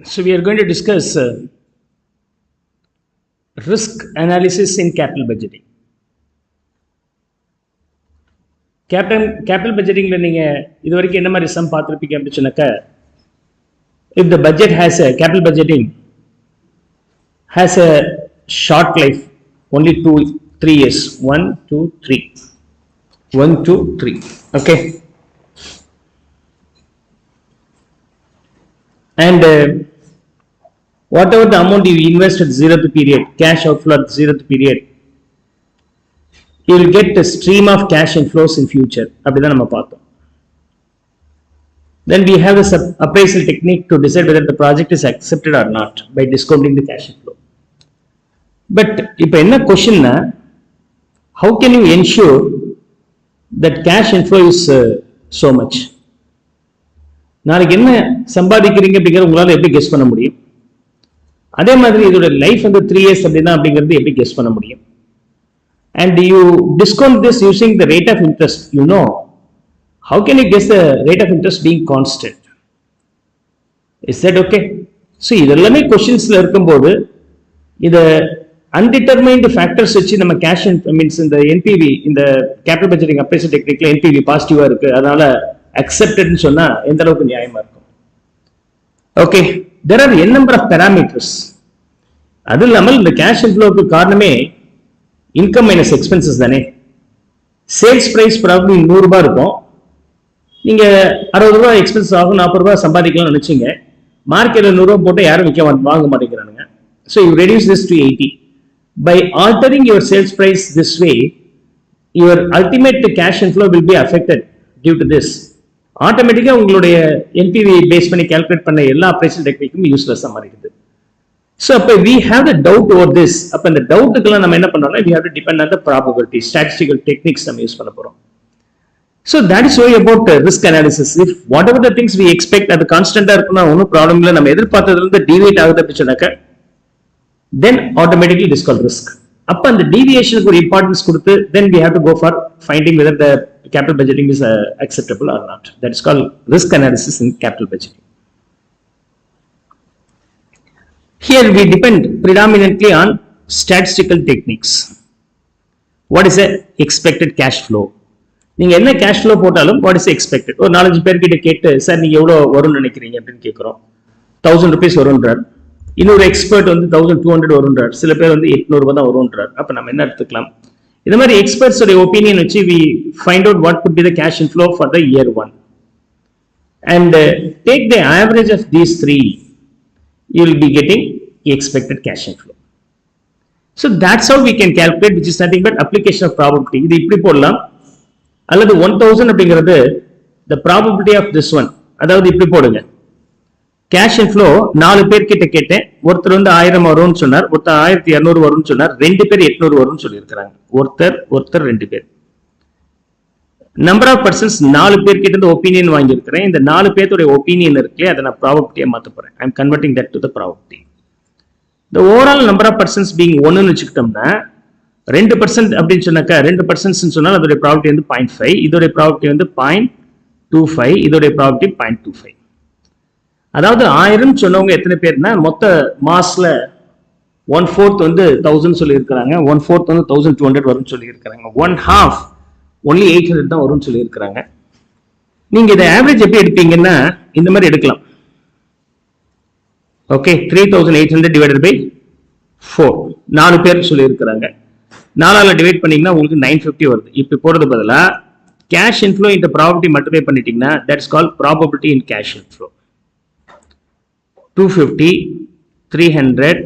So we are going to discuss risk analysis in capital budgeting. Capital budgeting if the budget has a capital budgeting has a short life, only 3 years. 1, 2, 3. 1, 2, 3. Okay. And whatever the amount you invest at 0th period, cash outflow at 0th period, you will get a stream of cash inflows in future. Then we have this appraisal technique to decide whether the project is accepted or not by discounting the cash inflow. But if any question, how can you ensure that cash inflow is so much? நாளைக்கு என்ன சம்பாதிக்கிறீங்க அப்படிங்கறது உங்களால எப்படி guess பண்ண முடியும்? அதே மாதிரி இதோட லைஃப் வந்து 3 இயர்ஸ் அப்படினா அப்படிங்கறது எப்படி கெஸ் பண்ண முடியும்? And you discount this using the rate of interest, you know. How can you guess the rate of interest being constant? Is that okay? So இதெல்லாமே क्वेश्चंसல இருக்கும்போது இத undetermined factors வச்சு நம்ம cash means இந்த NPV இந்த capital budgeting appraisal techniqueல NPV பாசிட்டிவா இருக்கு அதனால accepted னு சொன்னா எந்த அளவுக்கு நியாயமா இருக்கும்? Okay, there are n number of parameters. அது இல்லாமல் இந்த cash inflowக்கு காரணமே income minus expenses தானே. Sales price probably 100 ரூபாய் இருக்கும். நீங்க 60 ரூபாய் எக்ஸ்பென்ஸ் ஆகும் 40 ரூபாய் சம்பாதிக்கலாம்னு நினைச்சீங்க. மார்க்கெட்ல 100 ரூபாய் போட்டு யாரும் வாங்க மாட்டேங்கிறானுங்க. So you reduce this to 80. By altering your sales price this way, your ultimate cash inflow will be affected due to this. ஆட்டோமேட்டிக்கா உங்களுடைய NPV பேஸ் பண்ணி கால்குலேட் பண்ண எல்லா ஆபரேஷன் டெக்னிக்கும் யூஸ்லெஸ்ஸா மாறிடுது. So அப்ப we have the doubt over this. அப்ப இந்த டவுட்டுக்குலாம் நம்ம என்ன பண்றோம்னா we have to depend on the probability, statistical techniques நம்ம யூஸ் பண்ண போறோம். So that is why about risk analysis. If whatever the things we expect அது கான்ஸ்டன்ட்டா இருக்குன்னா ஒன்னும் ப்ராப்ளம் இல்ல. நம்ம எதிர்பார்த்ததுல இருந்து டீவியேட் ஆகுது அப்படி சொன்னாக்க then automatically it is called risk. அப்ப அந்த டீவியேஷனுக்கு ஒரு இம்பார்ட்டன்ஸ் கொடுத்து then we have to go for finding whether the capital budgeting is acceptable or not. That is called risk analysis in capital budgeting. Here we depend predominantly on statistical techniques. What is the expected cash flow? நீங்க என்ன cash flow போட்டாலும் what is expected? ஒரு 4-5 பேர்கிட்ட கேட்டு sir நீங்க எவ்வளவு வரும்னு நினைக்கிறீங்க அப்படின்னு கேக்குறோம். 1000 rupees வரும்ன்றார். இன்னொரு எக்ஸ்பர்ட் வந்து 1200 வரும்ன்றார். சில பேர் வந்து 800 ரூபாய் தான் வரும்ன்றார். அப்ப நம்ம என்ன எடுத்துக்கலாம்? இந்த மாதிரி எக்ஸ்பர்ட்ஸ் உடைய ஒபினியன் வச்சு we find out what could be the cash inflow for the year 1 and take the average of these three, you will be getting expected cash inflow. So that's how we can calculate, which is nothing but application of probability. இது இப்படி போடலாம் அல்லது 1000 அப்படிங்கிறது the probability of this one. அதாவது இப்படி போடுங்க. cash inflow 4 பேர் கிட்ட கேட்டேன். ஒருத்தர் வந்து 1000 வரும்னு சொன்னார், ஒருத்தர் 1200 வரும்னு சொன்னார், 2 பேர் 800 வரும்னு சொல்லியிருக்காங்க. ஒருத்தர் 2 பேர். நம்பர் ஆஃப் பர்சன்ஸ் 4 பேர் கிட்ட இருந்து ஒபினியன் வாங்கி இருக்கிறேன். இந்த 4 பேர்த்தோட ஒபினியன் இருக்கே அதை நான் ப்ராபபிலிட்டியா மாத்த போறேன். I am converting that to the probability. the overall number of persons being 1 னு வெச்சுக்கிட்டோம்னா 2% அப்படினு சொன்னாக்க 2% னு சொன்னா அதோட ப்ராபபிலிட்டி வந்து 0.5, இதோட ப்ராபபிலிட்டி வந்து 0.25, இதோட ப்ராபபிலிட்டி 0.25. அதாவது 1000 சொன்னவங்க எத்தனை பேர்னா மொத்த மாஸ்ல 1/4 வந்து 1000 சொல்லி இருக்காங்க, 1/4 வந்து 1200 வரும்னு சொல்லி இருக்காங்க, 1/2 only 800 தான் வரும்னு சொல்லி இருக்காங்க. நீங்க இத ஆவரேஜ் எப்படி எடுப்பீங்கன்னா இந்த மாதிரி எடுக்கலாம். ஓகே, 3800 divided by 4, 4 பேர் சொல்லி இருக்காங்க. 4ஆல டிவைட் பண்ணீங்கன்னா உங்களுக்கு 950 வருது. இப்ப போறது பதிலா cash inflow இந்த ப்ராபபிலிட்டி மல்டிப்ளை பண்ணிட்டீங்கன்னா that is called probability in cash inflow. 250, 300,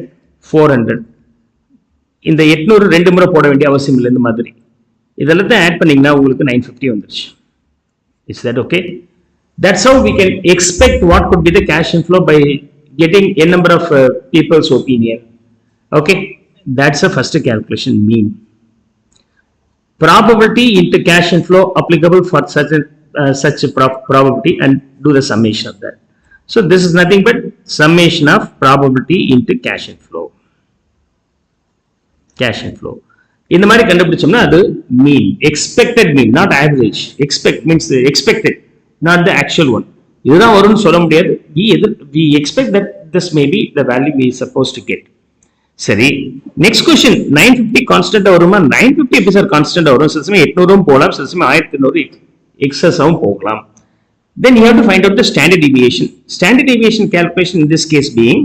400. இந்த 800 ரெண்டு முறை போட வேண்டிய அவசியம் இல்லை. இந்த மாதிரி இதெல்லாம் ஆட் பண்ணீங்கன்னா உங்களுக்கு 950 வந்துருச்சு. Is that okay? That's how we can expect what could be the cash inflow by getting a number of people's opinion. Okay, that's the first calculation, mean. Probability into cash inflow applicable for such a probability and do the summation of that. So this is nothing but summation of probability into cash inflow. Cash inflow. இந்த மாதிரி கண்டுபிடிச்சோம்னா அது mean, expected mean, not average. Expect means expected, not the actual one. இதுதான் வரும்னு சொல்ல முடியாது. We expect that this may be the value we are supposed to get. சரி, next question 950 constant வருமா? 950 எப்படி சார் கான்ஸ்டன்ட் வரும்? சில சமயம் 800 போகலாம், சில சமயம் 1800 எக்ஸஸாகவும் போகலாம். Then you have to find out the standard deviation. Standard deviation calculation in this case being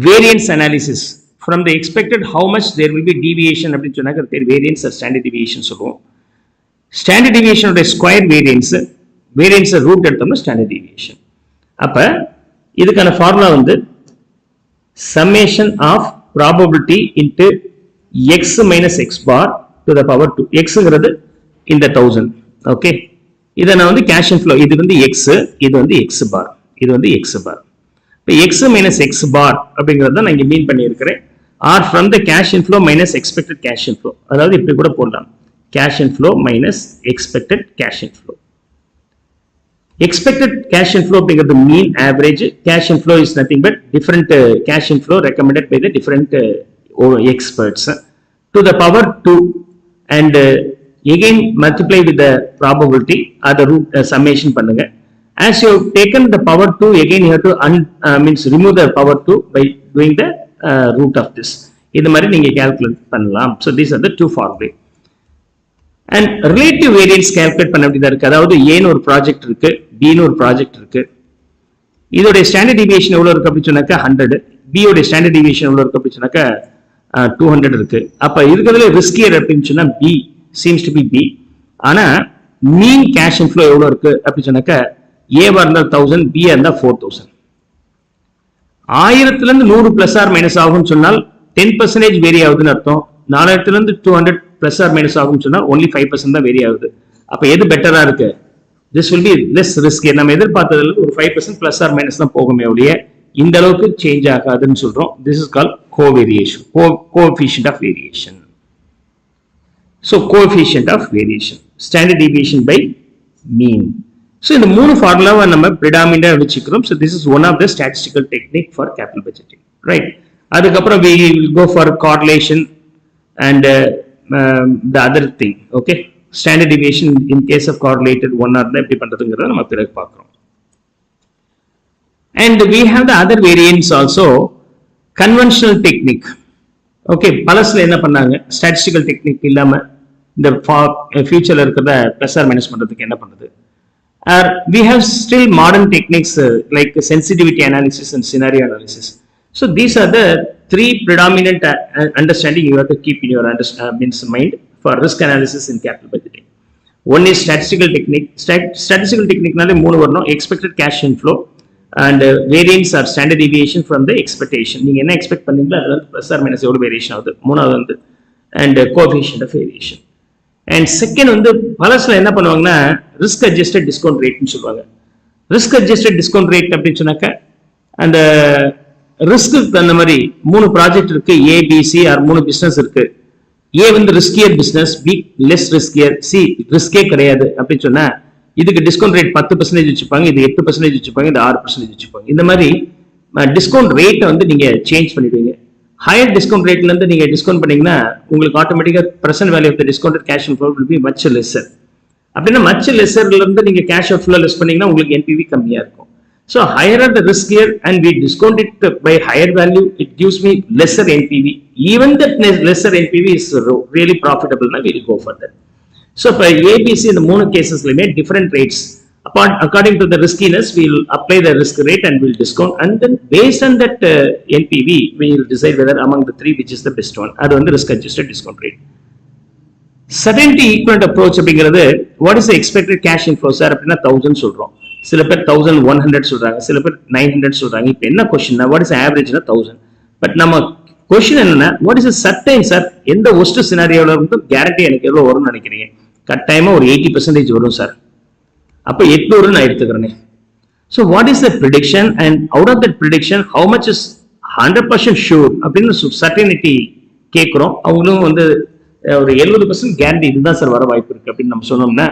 variance analysis. From the expected how much there will be deviation அப்படின்னு சொன்னாக்க பேர் variance or standard deviation சொல்லுவோம். Standard deviation உடைய square variance root எடுத்தோம்னா standard deviation. அப்ப இதுக்கான formula வந்து summation of probability into x minus x bar to the power 2. x ங்கிறது இந்த 1000. ஓகே, இதை நான் வந்து கேஷ் இன்ஃப்ளோ, இது வந்து x, இது வந்து x bar, இது வந்து x bar. இப்போ x minus x bar அப்படிங்கிறத நான் இங்கே மீன் பண்ணியிருக்கிறேன். Or from the cash inflow minus expected cash inflow, அதாவது இப்படி கூட போடலாம், cash inflow minus expected cash inflow. Expected cash inflow because the mean average cash inflow is nothing but different cash inflow recommended by the different experts to the power 2 and again multiply with the probability or the root summation பண்ணுங்க. As you have taken the power 2 again you have to remove the power 2 by doing the root of this. இது மாதிரி நீங்க calculate பண்ணலாம். So these are the two formulae. And relative variance calculate பண்ண வேண்டியதா இருக்கு. அதாவது ஏன்னு ஒரு ப்ராஜெக்ட் இருக்கு, பின்னு ஒரு ப்ராஜெக்ட் இருக்கு. இதோடைய ஸ்டாண்டர்ட் டிவியேஷன் எவ்வளவு இருக்கு அப்படின்னு சொன்னாக்கா 100, பி உடைய ஸ்டாண்டர்ட் டிவியேஷன் எவ்வளவு இருக்கு அப்படின்னு சொன்னாக்கா 200 இருக்கு. அப்ப இருக்கிறதுல ரிஸ்கியர் அப்படின்னு சொன்னா B seems to be B. ஆனா மீன் கேஷ் இன்ஃப்ளோ எவ்வளவு இருக்கு அப்படின்னு சொன்னாக்கா ஏவா இருந்தா 1000, பி இருந்தா 4000. 1000ல இருந்து 100 பிளஸ் ஆர் மைனஸ் ஆகும்னு சொன்னால் 10% வேரி ஆகுதுன்னு அர்த்தம். 4000ல இருந்து 200 பிளஸ் ஆர் மைனஸ் ஆகும்னு சொன்னா only 5% தான் வேரி ஆகுது. அப்ப எது பெட்டரா இருக்கு? This will be less risky. நம்ம எதிர்பார்த்ததுல ஒரு 5% பிளஸ் ஆர் மைனஸ் தான் போகுமே ஒழிய இந்த அளவுக்கு சேஞ்ச் ஆகாதுன்னு சொல்றோம். This is called covariation, coefficient of variation. So coefficient of variation, standard deviation by mean. So இந்த மூணு ஃபார்முலாவை நம்ம predominant வச்சுக்கிறோம். So this is one of the statistical technique for capital budgeting, right? அதுக்கப்புறம் we will go for correlation and the other thing, okay? Standard deviation in case of correlated one or எப்படி பண்றதுங்கறத நம்ம பிறகு பார்க்கிறோம். And we have the other variants also, conventional technique. Okay, பலஸ்ல என்ன பண்ணாங்க? statistical technique இல்லாம இந்த ஃபியூச்சர்ல இருக்கிறத பிளஸ் ஆர் மைனஸ் பண்றதுக்கு என்ன பண்றது? We have still modern techniques like sensitivity analysis and scenario analysis. So these are the three predominant understanding you have to keep in your mind for risk analysis in capital budgeting. One is statistical technique. Statistical technique நாலே மூணு வரணும். expected cash inflow and variance or standard deviation from the expectation. நீங்க என்ன expect பண்ணீங்களோ அதுல plus R minus எவ்வளவு variation ஆகுது. மூணாவது வந்து and coefficient of variation. And second வந்து பலஸ்ல என்ன பண்ணுவாங்கன்னா risk adjusted discount rate னு சொல்லுவாங்க. risk adjusted discount rate அப்படின்னு சொன்னாக்க அந்த ரிஸ்க்கு தகுந்த மாதிரி மூணு ப்ராஜெக்ட் இருக்கு, ஏ பி சி ஆர் மூணு பிசினஸ் இருக்கு. ஏ வந்து riskier business, B less riskier, C ரிஸ்கே கிடையாது அப்படின்னு சொன்னா இதுக்கு டிஸ்கவுண்ட் ரேட் 10% வச்சுப்பாங்க, இது 8% வச்சுப்பாங்க, இது 6% வச்சுப்பாங்க. இந்த மாதிரி டிஸ்கவுண்ட் ரேட்டை வந்து நீங்க சேஞ்ச் பண்ணிடுவீங்க. ஹையர் டிஸ்கவுண்ட் ரேட்ல இருந்து நீங்க டிஸ்கவுண்ட் பண்ணீங்கன்னா உங்களுக்கு ஆட்டோமேட்டிக்கா present value of the discounted cash inflow will be much lesser. அப்படின்னா மச் லெஸ்ஸர்ல இருந்து நீங்க கேஷ் அவுட்ஃப்ளோ லெஸ் பண்ணீங்கன்னா உங்களுக்கு என்பிவி கம்மியா இருக்கும். So higher the risk here and we discount it by higher value, it gives me lesser NPV. Even that lesser NPV is really profitable, now we will go for that. So for ABC in the mono cases we made different rates. According to the riskiness, we will apply the risk rate and we will discount, and then based on that NPV, we will decide whether among the three which is the best one. That is the risk adjusted discount rate. Certainty equivalent approach அப்படிங்கிறது what is the expected cash inflow sir அப்படின்னா 1000 சொல்றோம். சில பேர் 1100 சொல்றாங்க, சில பேர் 900 சொல்றாங்க. இப்போ என்ன கொஸ்டின்னா வாட் இஸ் ஆவரேஜ்னா 1000. பட் நம்ம கொஸ்டின் என்னன்னா வாட் இஸ் சர்டைன் சார், எந்த ஒஸ்ட் சினாரியோல இருந்து கேரண்டி எனக்கு எவ்வளவு வரும்னு நினைக்கிறீங்க? கட்டாயமா ஒரு 80% வரும் சார். அப்ப 800 நான் எடுத்துக்கிறேன். So what is the prediction and out of that prediction how much is 100% sure அப்படின்னு சர்டைனிட்டி கேட்கிறோம். அவங்களும் வந்து ஒரு 70% கேரண்டி இதுதான் சார் வர வாய்ப்பு இருக்கு அப்படின்னு நம்ம சொன்னோம்னா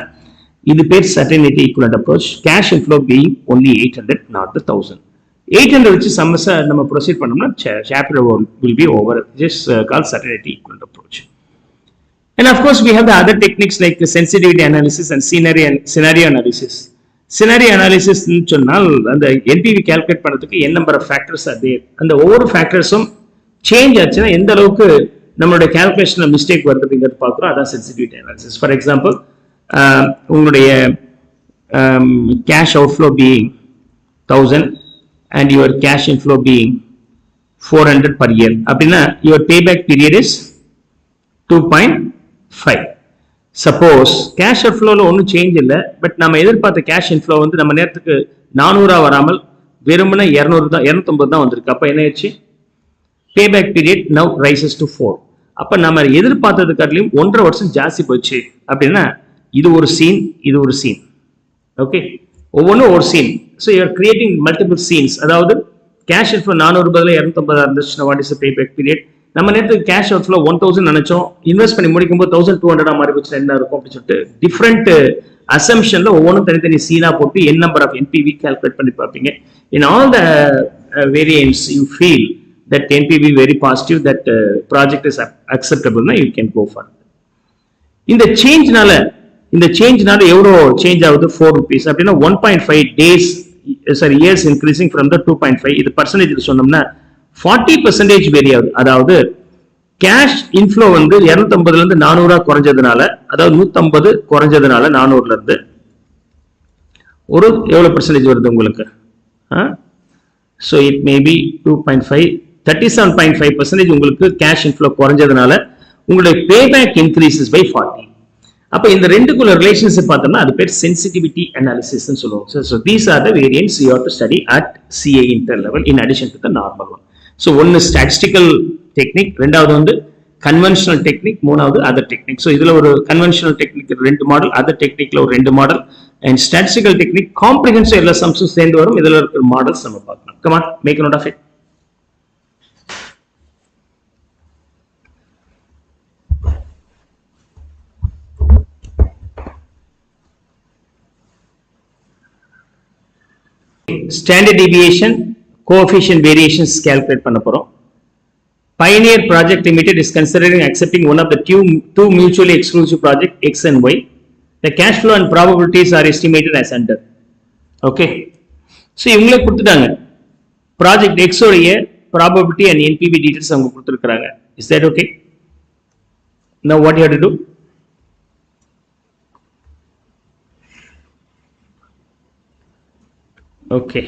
இது பேர் certainty equivalent approach. Cash inflow being only 800, not the 1000. 800 which is நம்ம proceed பண்ணோம்னா chapter will be over. Just called certainty equivalent approach. And of course we have the other techniques like the sensitivity analysis and scenario analysis. Scenario analysis சொன்னால் அந்த NPV calculate பண்றதுக்கு n number of factors are there. அந்த ஒவ்வொரு factorsம் change ஆச்சுன்னா எந்த அளவுக்கு நம்மளுடைய calculationல mistake வருதுங்கிறது பார்க்குறோம். அதான் sensitivity analysis. For example, உங்களுடைய cash outflow being 1000 and your cash inflow being 400 per year. அப்படின்னா your payback period is 2.5. Suppose cash அவுட்ஃப்ளோவில் ஒன்றும் சேஞ்ச் இல்லை, பட் நம்ம எதிர்பார்த்த கேஷ் இன்ஃப்ளோ வந்து நம்ம நேரத்துக்கு 400 வராமல் வெறுமனே 250 தான் வந்திருக்கு. அப்போ என்ன ஆச்சு? Payback period now rises to 4. அப்போ நம்ம எதிர்பார்த்தது காட்டிலும் 1.5 வருஷம் ஜாஸ்தி போச்சு. அப்படின்னா இது ஒரு சீன், இது ஒரு சீன். ஓகே, ஒவ்வொன்றும் ஒரு scene. So you're creating multiple scenes. அதாவது கேஷ் இன்ஃப்ளோ 400 பதில் 250 இருந்துச்சுன்னா வாட் இஸ் பேபேக் பீரியட்? நம்ம நேரத்துக்கு கேஷ் அவுட்ஃப்ளோ 1000 நினைச்சோம், இன்வெஸ்ட் பண்ணி முடிக்கும்போது 1200 மாறி போச்சு, என்ன இருக்கும் அப்படின்னு சொல்லிட்டு டிஃப்ரெண்ட் அசம்ஷன்ல ஒவ்வொன்றும் தனித்தனி சீனா போட்டு n number of NPV calculate பண்ணி பார்ப்பீங்க. In all the variance you feel that NPV very positive, that project is acceptable, na you can go for it. இந்த சேஞ்ச்னால எவ்வளோ சேஞ்ச் ஆகுது? 4 rupees. அப்படின்னா 1.5 days years increasing from the 2.5. இது percentage சொன்னோம்னா 40% vary ஆகுது. அதாவது கேஷ் இன்ஃப்ளோ வந்து 250 இருந்து 400 குறைஞ்சதுனால, அதாவது 150 குறைஞ்சதுனால 400 இருந்து ஒரு எவ்வளவு பர்சன்டேஜ் வருது உங்களுக்கு? ஸோ இட் மே பி 2.5, 37.5% உங்களுக்கு கேஷ் இன்ஃப்ளோ குறைஞ்சதுனால உங்களுடைய பேபேக் இன்க்ரீசஸ் பை 40. அப்ப இந்த ரெண்டுக்குள்ள ரிலேஷன்ஷிப் பார்த்தோம்னா அது பேர் சென்சிட்டிவிட்டி அனாலிசிஸ் சொல்லுவோம். So these are the variants you have to study at CA inter level in addition to the normal one. So ஒன்னு statistical technique, ரெண்டாவது வந்து கன்வென்ஷனல் டெக்னிக், மூணாவது அதர் டெக்னிக். ஸோ இதுல ஒரு கன்வென்ஷனல் டெக்னிக் 2 மாடல், அதர் டெக்னிக்ல ஒரு 2 model, and statistical technique comprehensive எல்லா சம்ஸும் சேர்ந்து வரும். இதுல இருக்கிற மாடல்ஸ் நம்ம பார்க்கலாம். Come on, make note of it. Standard deviation, coefficient variations calculate பண்ண போறோம். Pioneer Project Limited is considering accepting one of the two mutually exclusive project X and Y. The cash flow and probabilities are estimated as under. Okay. So இவங்களே கொடுத்துட்டாங்க project X உடைய probability and NPV details அவங்க கொடுத்திருக்காங்க. Is that okay? Now what you have to do? Okay.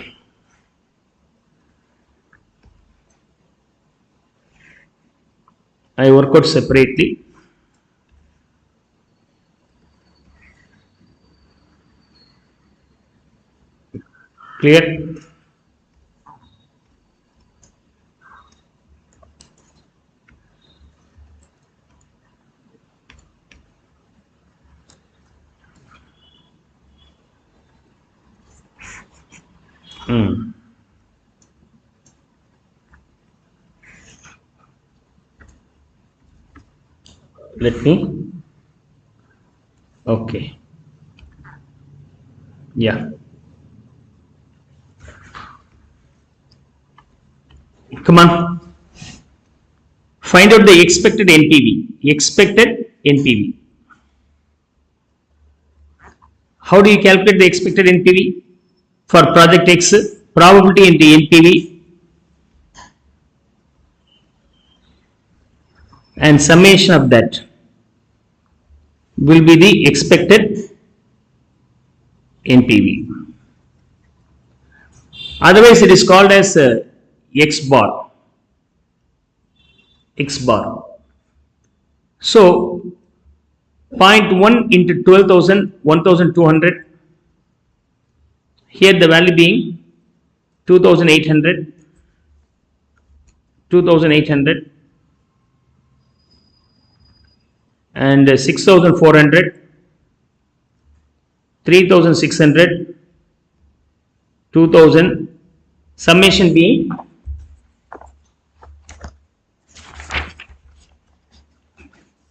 I work out separately. Clear? Let me. Okay. Yeah. Come on. Find out the expected NPV. Expected NPV. How do you calculate the expected NPV? For project X, probability into NPV and summation of that will be the expected NPV. Otherwise it is called as X bar. So 0.1 into 12,000, 1,200. Here the value being 2,800, 2,800 and 6,400, 3,600, 2,000, summation being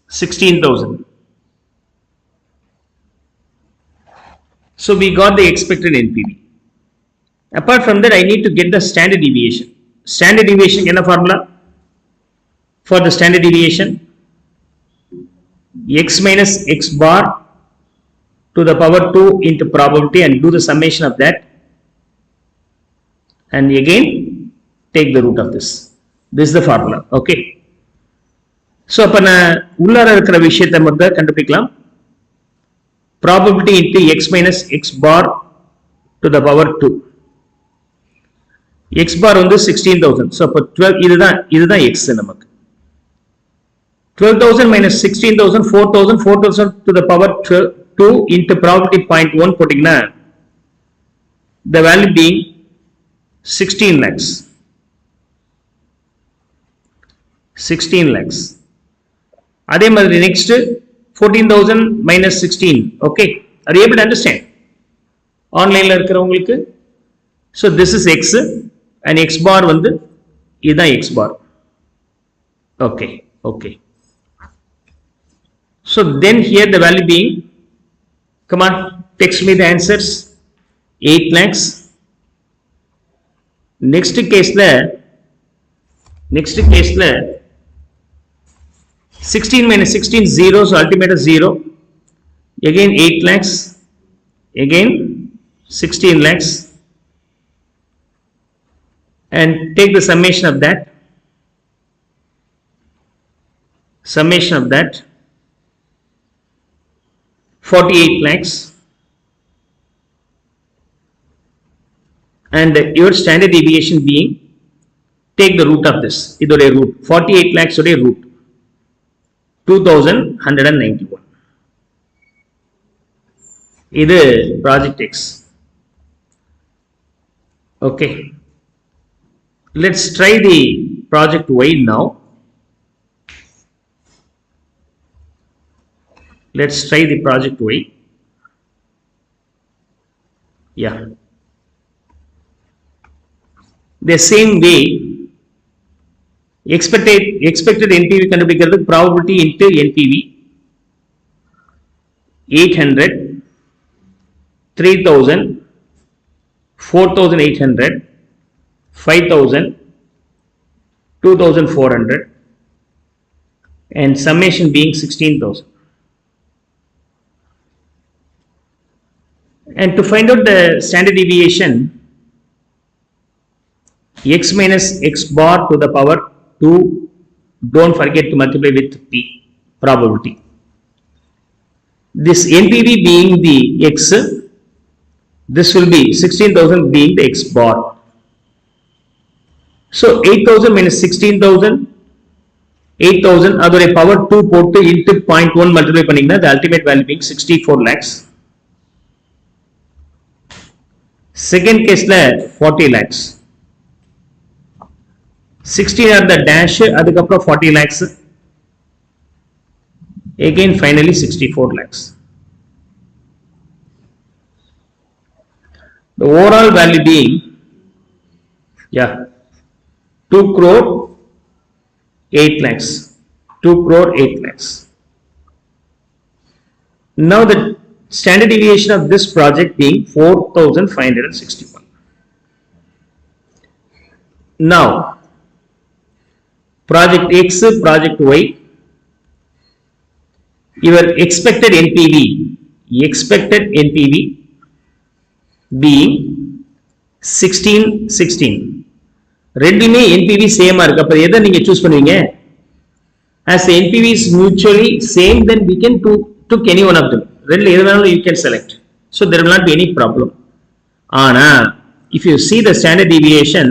16,000. So we got the expected NPV. Apart from that, I need to get the standard deviation. Standard deviation என்ன formula? For the standard deviation, x minus x bar to the power 2 into probability and do the summation of that, and again take the root of this. This is the formula. Okay, so appa na ullara irukra vishayatha modda kandupikalam. Probability into x minus x bar to the power 2. X bar on 16,000. So appa 12 idha x namakku. 12,000 minus 16,000, 4,000, 4,000 to the power 2 into probability 0.1 puttingna, the value being 16 lakhs. 16 lakhs. Adhe madri next 14,000 minus 16. Okay, are you able to understand? Online la irukravungalukku. So this is x and x bar vandu idha x bar. Okay, okay. So then here the value being, come on, text me the answers. 8 lakhs. Next case la 16 minus 16 0, so ultimate is 0. Again 8 lakhs. Again 16 lakhs. And take the summation of that. Summation of that. 48 lakhs. And your standard deviation being, take the root of this. Idore root. 48 lakhs ode root. 2,191. This is project X. Okay. Let's try the project Y now. Let's try the project Y. Yeah. The same way, expected NPV kandupikkiradhu probability into NPV 800, 3,000, 4,800, 5,000, 2,400, and summation being 16,000. And to find out the standard deviation, x minus x bar to the power 2, don't forget to multiply with p, probability. This NPV being the x, this will be 16,000 being the x bar. So 8,000 minus 16,000, 8,000, adore power 2 போட்டு into 0.1 multiply பண்ணீங்கன்னா the ultimate value being 64 lakhs. Second case la 40 lakhs. 16 are the dash, adukapra 40 lakhs. Again finally 64 lakhs. The overall value being, yeah, 2 crore 8 lakhs. 2 crore 8 lakhs. Now the standard deviation of this project being 4,561. Now project X, project Y, your expected NPV being 16. ரெண்டுமே NPV same ஆ இருக்கு. அப்ப எதை நீங்க choose பண்ணுவீங்க? As the NPV is mutually same, then we can took any one of them. ரெண்டுல எது வேணாலும் you can select. So there will not be any problem. ஆனா if you see the standard deviation,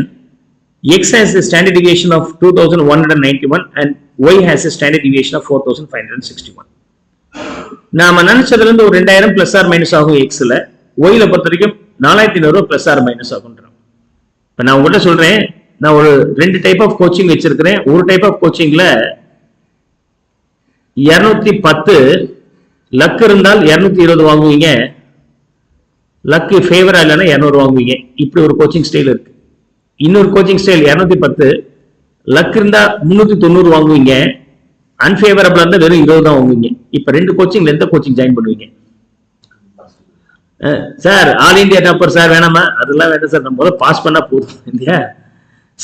X has the standard deviation of 2,191 and Y has a standard deviation of 4,561. நாம நினைச்சதுல இருந்து ஒரு 2,000 plus R minus ஆகும் எக்ஸ்ல, ஒய்ல பொறுத்த வரைக்கும் 4,500 plus R minus ஆகும்ன்றோம். இப்ப நான் உங்கள்கிட்ட சொல்றேன், நான் ஒரு 2 டைப் ஆஃப் கோச்சிங் வச்சிருக்கிறேன். ஒரு டைப் ஆஃப் கோச்சிங்ல 210 லக் இருந்தால் 220 வாங்குவீங்க, லக் ஃபேவரா இல்லைன்னா 200 வாங்குவீங்க. இப்படி ஒரு கோச்சிங் ஸ்டைல் இருக்கு. இன்னொரு கோச்சிங் ஸ்டைல் 210 லக் இருந்தா 390 வாங்குவீங்க, அன்ஃபேவரபிளா இருந்தா வெறும் 20 தான் வாங்குவீங்க. இப்ப 2 கோச்சிங்ல எந்த கோச்சிங் ஜாயின் பண்ணுவீங்க? Sir all India topper sir வேணாமா? அதெல்லாம் வேண்டாம் சார், நம்ம பாஸ் பண்ணா போதும் இல்லையா?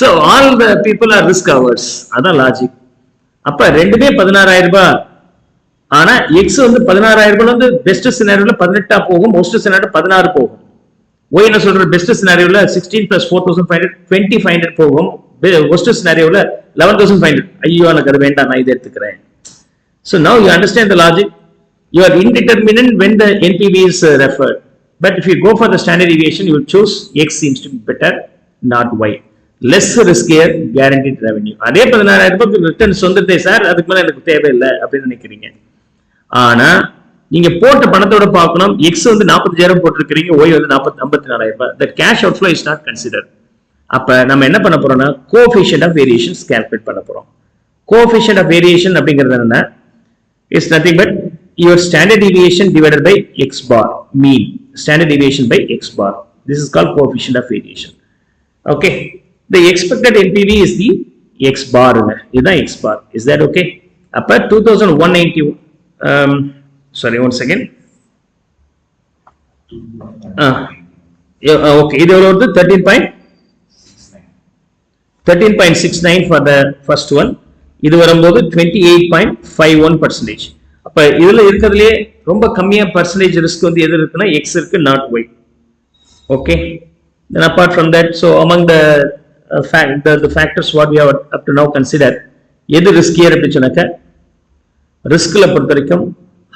So all the people are risk hours, அதான் லாஜிக். அப்ப ரெண்டுமே 16,000 ரூபாய் ஆனா எக்ஸ் வந்து 16,000 ரூபாய் வந்து பெஸ்ட் சினாரியோல 18 போகும், மோஸ்ட் சினாரியோ 16 போகும். ஒய் என்ன சொல்ற, பெஸ்ட் சினாரியோல 16 plus 4,500 2,500 போகும், worst சினாரியோல 11,500. ஐயோ எனக்கு அது வேண்டாம், நான் இதை எடுத்துக்கிறேன். So now you understand the logic. You are indeterminate when the NPV is referred, but if you go for the standard deviation, you will choose X seems to be better, not Y. Less riskier, guaranteed revenue. அதே 16,000 ரூபாய்க்கு returns வந்துட்டே sir, அதுக்கு மேல எனக்கு தேவையில்லை அப்படின்னு நினைக்கிறீங்க. ஆனா நீங்க போட்ட பணத்தோட பார்க்கணும், எக்ஸ் வந்து 45,000 போட்டிருக்கிறீங்க, ஒய் வந்து 54,000 ரூபாய். The cash outflow is not considered. அப்ப நம்ம என்ன பண்ண போறோம்னா coefficient of variations calculate பண்ண போறோம். Coefficient of variation அப்படிங்கிறது என்னன்னா is nothing but your standard deviation divided by x bar, mean standard deviation by x bar. This is called coefficient of variation. Okay, the expected NPV is the x bar. This x bar. Is that okay? Appa 2,180. Sorry, one second. Okay, இது வந்து 13.69 for the first one. இது வரும்போது 28.51%. அப்ப இதுல இருக்கிறதுலே ரொம்ப கம்மியா percentage risk வந்து எது இருக்குன்னா எக்ஸ் இருக்கு, not Y. Okay, then apart from that, so among the factors what we have up to now considered, எது ரிஸ்கியர் அப்படி சொன்னாக்க ரிஸ்க்ல பொறுத்த வரைக்கும்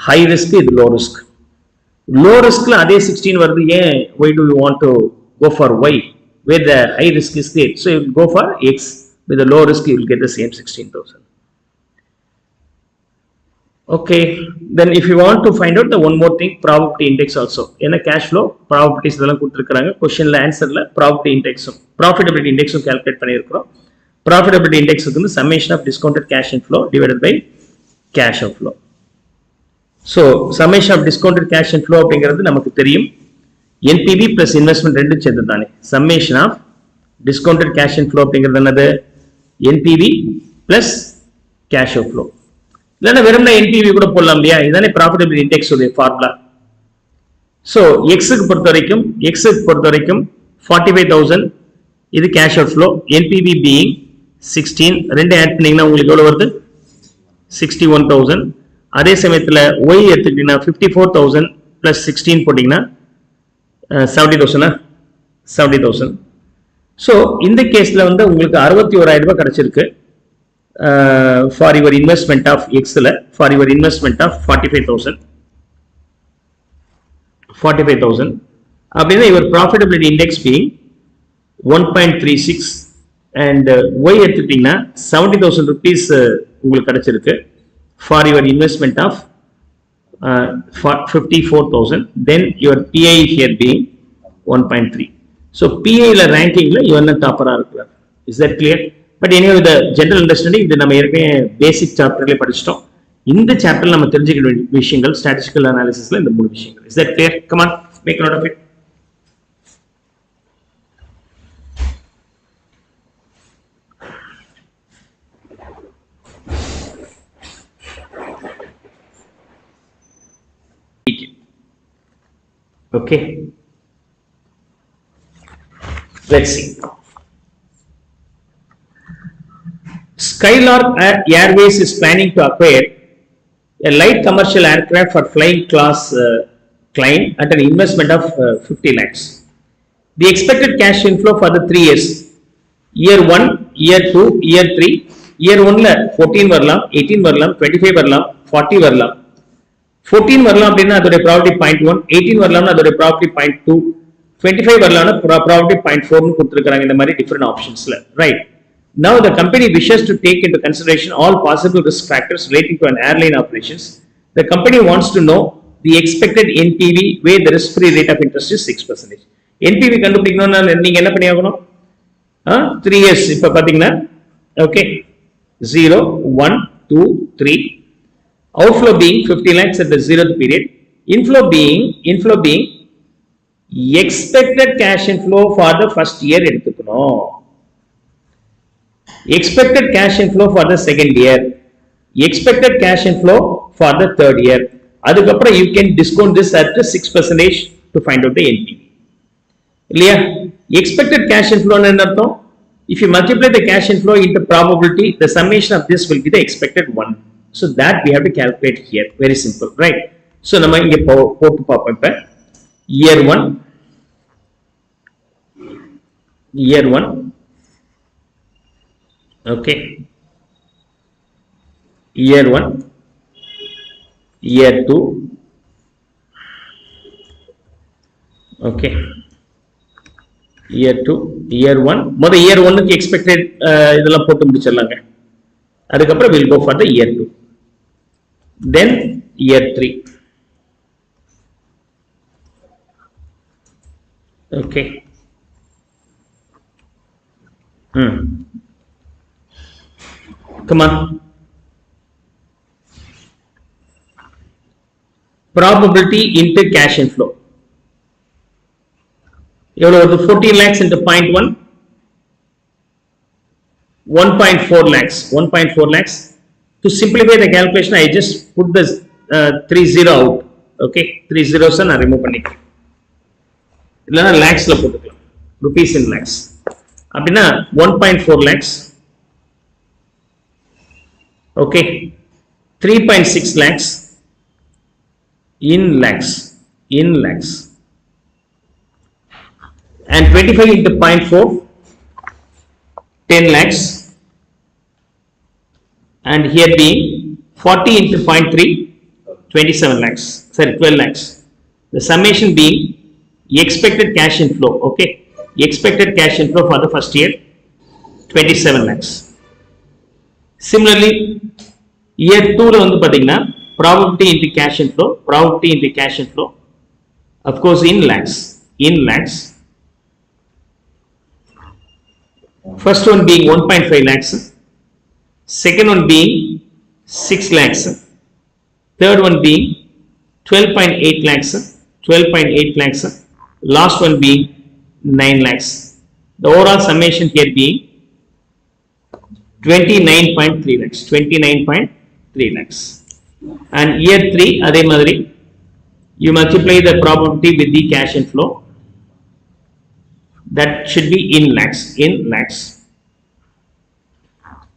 ஹை ரிஸ்க், இது லோ ரிஸ்க். லோ ரிஸ்க்ல அதே 16 வருது, ஏன் why do you want to go for y where the high risk is there? So you will go for x. With the low risk you will get the same 16,000. Okay, then if you want to find out the one more thing, probability index also. In a cash flow probabilities இதெல்லாம் கொடுத்திருக்காங்க, questionல answerல probability indexum profitability indexum calculate பண்ணியிருக்கிறோம். Profitability index வந்து summation of discounted cash inflow divided by cash outflow. So summation of discounted cash inflow அப்படிங்கிறது நமக்கு தெரியும், NPV plus investment ரெண்டும் சேர்ந்து தானே. Summation of discounted cash inflow அப்படிங்கிறது என்னது, NPV plus cash outflow. இல்லைன்னா வெறும்னா NPV கூட போடலாம் இல்லையா, இதுதானே ப்ராஃபிட்டபிலிட்டி இண்டெக்ஸ் உடைய ஃபார்முலா. ஸோ எக்ஸுக்கு பொறுத்த வரைக்கும் 45,000 இது cash out flow, NPV being 16, ரெண்டு ஆட் பண்ணீங்கன்னா உங்களுக்கு எவ்வளோ வருது, 61,000. அதே சமயத்தில் ஒய் எடுத்துக்கிட்டீங்கன்னா 54,000 பிளஸ் 16 போட்டிங்கன்னா 70,000. ஸோ இந்த கேஸில் வந்து உங்களுக்கு 61,000 ரூபாய் கிடைச்சிருக்கு. For your investment of X, for your investment of 45,000 அப்படின்னா your profitability index being 1.36 and Y எடுத்துட்டீங்கன்னா 70,000 rupees உங்களுக்கு கிடைச்சிருக்கு for your investment of 54,000. Then your PI here being 1.3. So PI ல rankingல இவன் டாப்பரா இருக்கிறார். Is that clear? But anyway, the general understanding இது நம்ம ஏற்கனவே பேசிக் சாப்டர்ல படிச்சிட்டோம். இந்த சாப்டர்ல நம்ம தெரிஞ்சுக்க வேண்டிய விஷயங்கள் ஸ்டாட்டிஸ்டிக்கல் அனாலிசிஸ்ல இந்த மூணு விஷயங்கள். Is that clear? Come on, make a note of it. Okay. Let's see. Skylark Airways is planning to acquire a light commercial aircraft for flying class client at an investment of 50 lakhs. The expected cash inflow for the 3 years, year 1, year 2, year 3. Year 1 la 14 வரலாம், 18 வரலாம், 25 வரலாம், 40 வரலாம். 14 வரலாம் அப்படின்னா அதோட probability 0.1, 18 வரலாம்னா அதோட probability 0.2, 25 வரலாம்னா probability 0.4 னு கொடுத்திருக்காங்க. இந்த மாதிரி டிஃபரண்ட் ஆப்ஷன்ஸ்ல, right? Now the company wishes to take into consideration all possible risk factors relating to an airline operations. The company wants to know the expected NPV where the risk-free rate of interest is 6%. NPV கண்டுபிடிக்கணும்னா நீங்க என்ன பண்ணி ஆகணும்? 3 years இப்ப பாத்தீங்கன்னா, okay, 0, 1, 2, 3. Outflow being 50 lakhs at the 0th period. Inflow being expected cash inflow for the first year எடுத்துக்கணும். Expected cash inflow for the second year, expected cash inflow for the third year. அதுக்கப்புறம் you can discount this at 6% to find out the NPV. இல்லையா? Expected cash inflow என்ன அர்த்தம்? If you multiply the cash inflow into probability, the summation of this will be the expected one. So that we have to calculate here. Very simple, right? So நம்ம இங்க போட்டு பார்ப்போம். இப்ப year 1, okay, year 1, year 2, okay, year 2, year 1. மொத year 1 க்கு expected இதெல்லாம் போட்டு முடிச்சிடலாங்க. அதுக்கப்புறம் we'll go for the year 2, then year 3, okay. Come on. Probability into cash inflow. எவ்வளவு வருது? 14 lakhs into 0.1, 1.4 lakhs. 1.4 lakhs. To simplify the calculation, I just put the 30 out. Okay, 3 zeros நான் remove பண்ணிக்கிறேன். இல்லைன்னா lakhsல போட்டுக்கலாம். Rupees in lakhs. அப்படின்னா 1.4 lakhs. Okay, 3.6 lakhs in lakhs, and 25 into 0.4, 10 lakhs, and here being 40 into 0.3, 27 lakhs, sorry, 12 lakhs. The summation being expected cash inflow, okay, expected cash inflow for the first year, 27 lakhs. Similarly, year 2 la வந்து பாத்தீங்கன்னா probability into cash inflow, of course in lakhs. First one being 1.5 lakhs, second one being 6 lakhs, third one being 12.8 lakhs, last one being 9 lakhs. The overall summation here being 29.3 lakhs. And year 3 adhe madri you multiply the probability with the cash inflow, that should be in lakhs.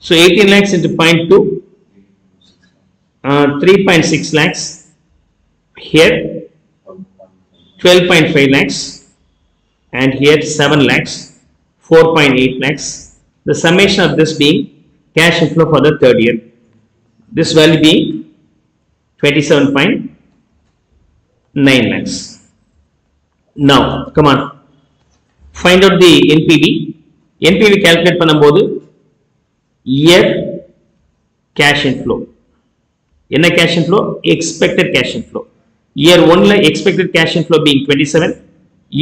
So 18 lakhs into 0.2, 3.6 lakhs, here 12.5 lakhs, and here 7 lakhs, 4.8 lakhs. The summation of this being cash inflow for the third year, this value being 27.9 lakhs. Now come on, find out the NPV. calculate பண்ணும்போது year cash inflow, என்ன cash inflow? Expected cash inflow. Year 1 la expected cash inflow being 27,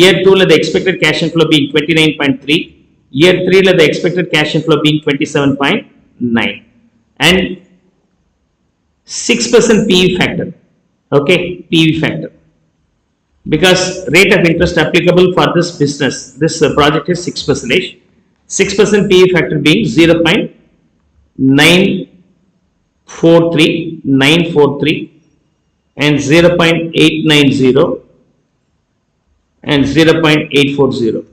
year 2 la the expected cash inflow being 29.3, year 3 la the expected cash inflow being 27.9, and 6% PV factor. Okay, PV factor, because rate of interest applicable for this business, this project is 6%. 6% PV factor being 0.943 and 0.890 and 0.840.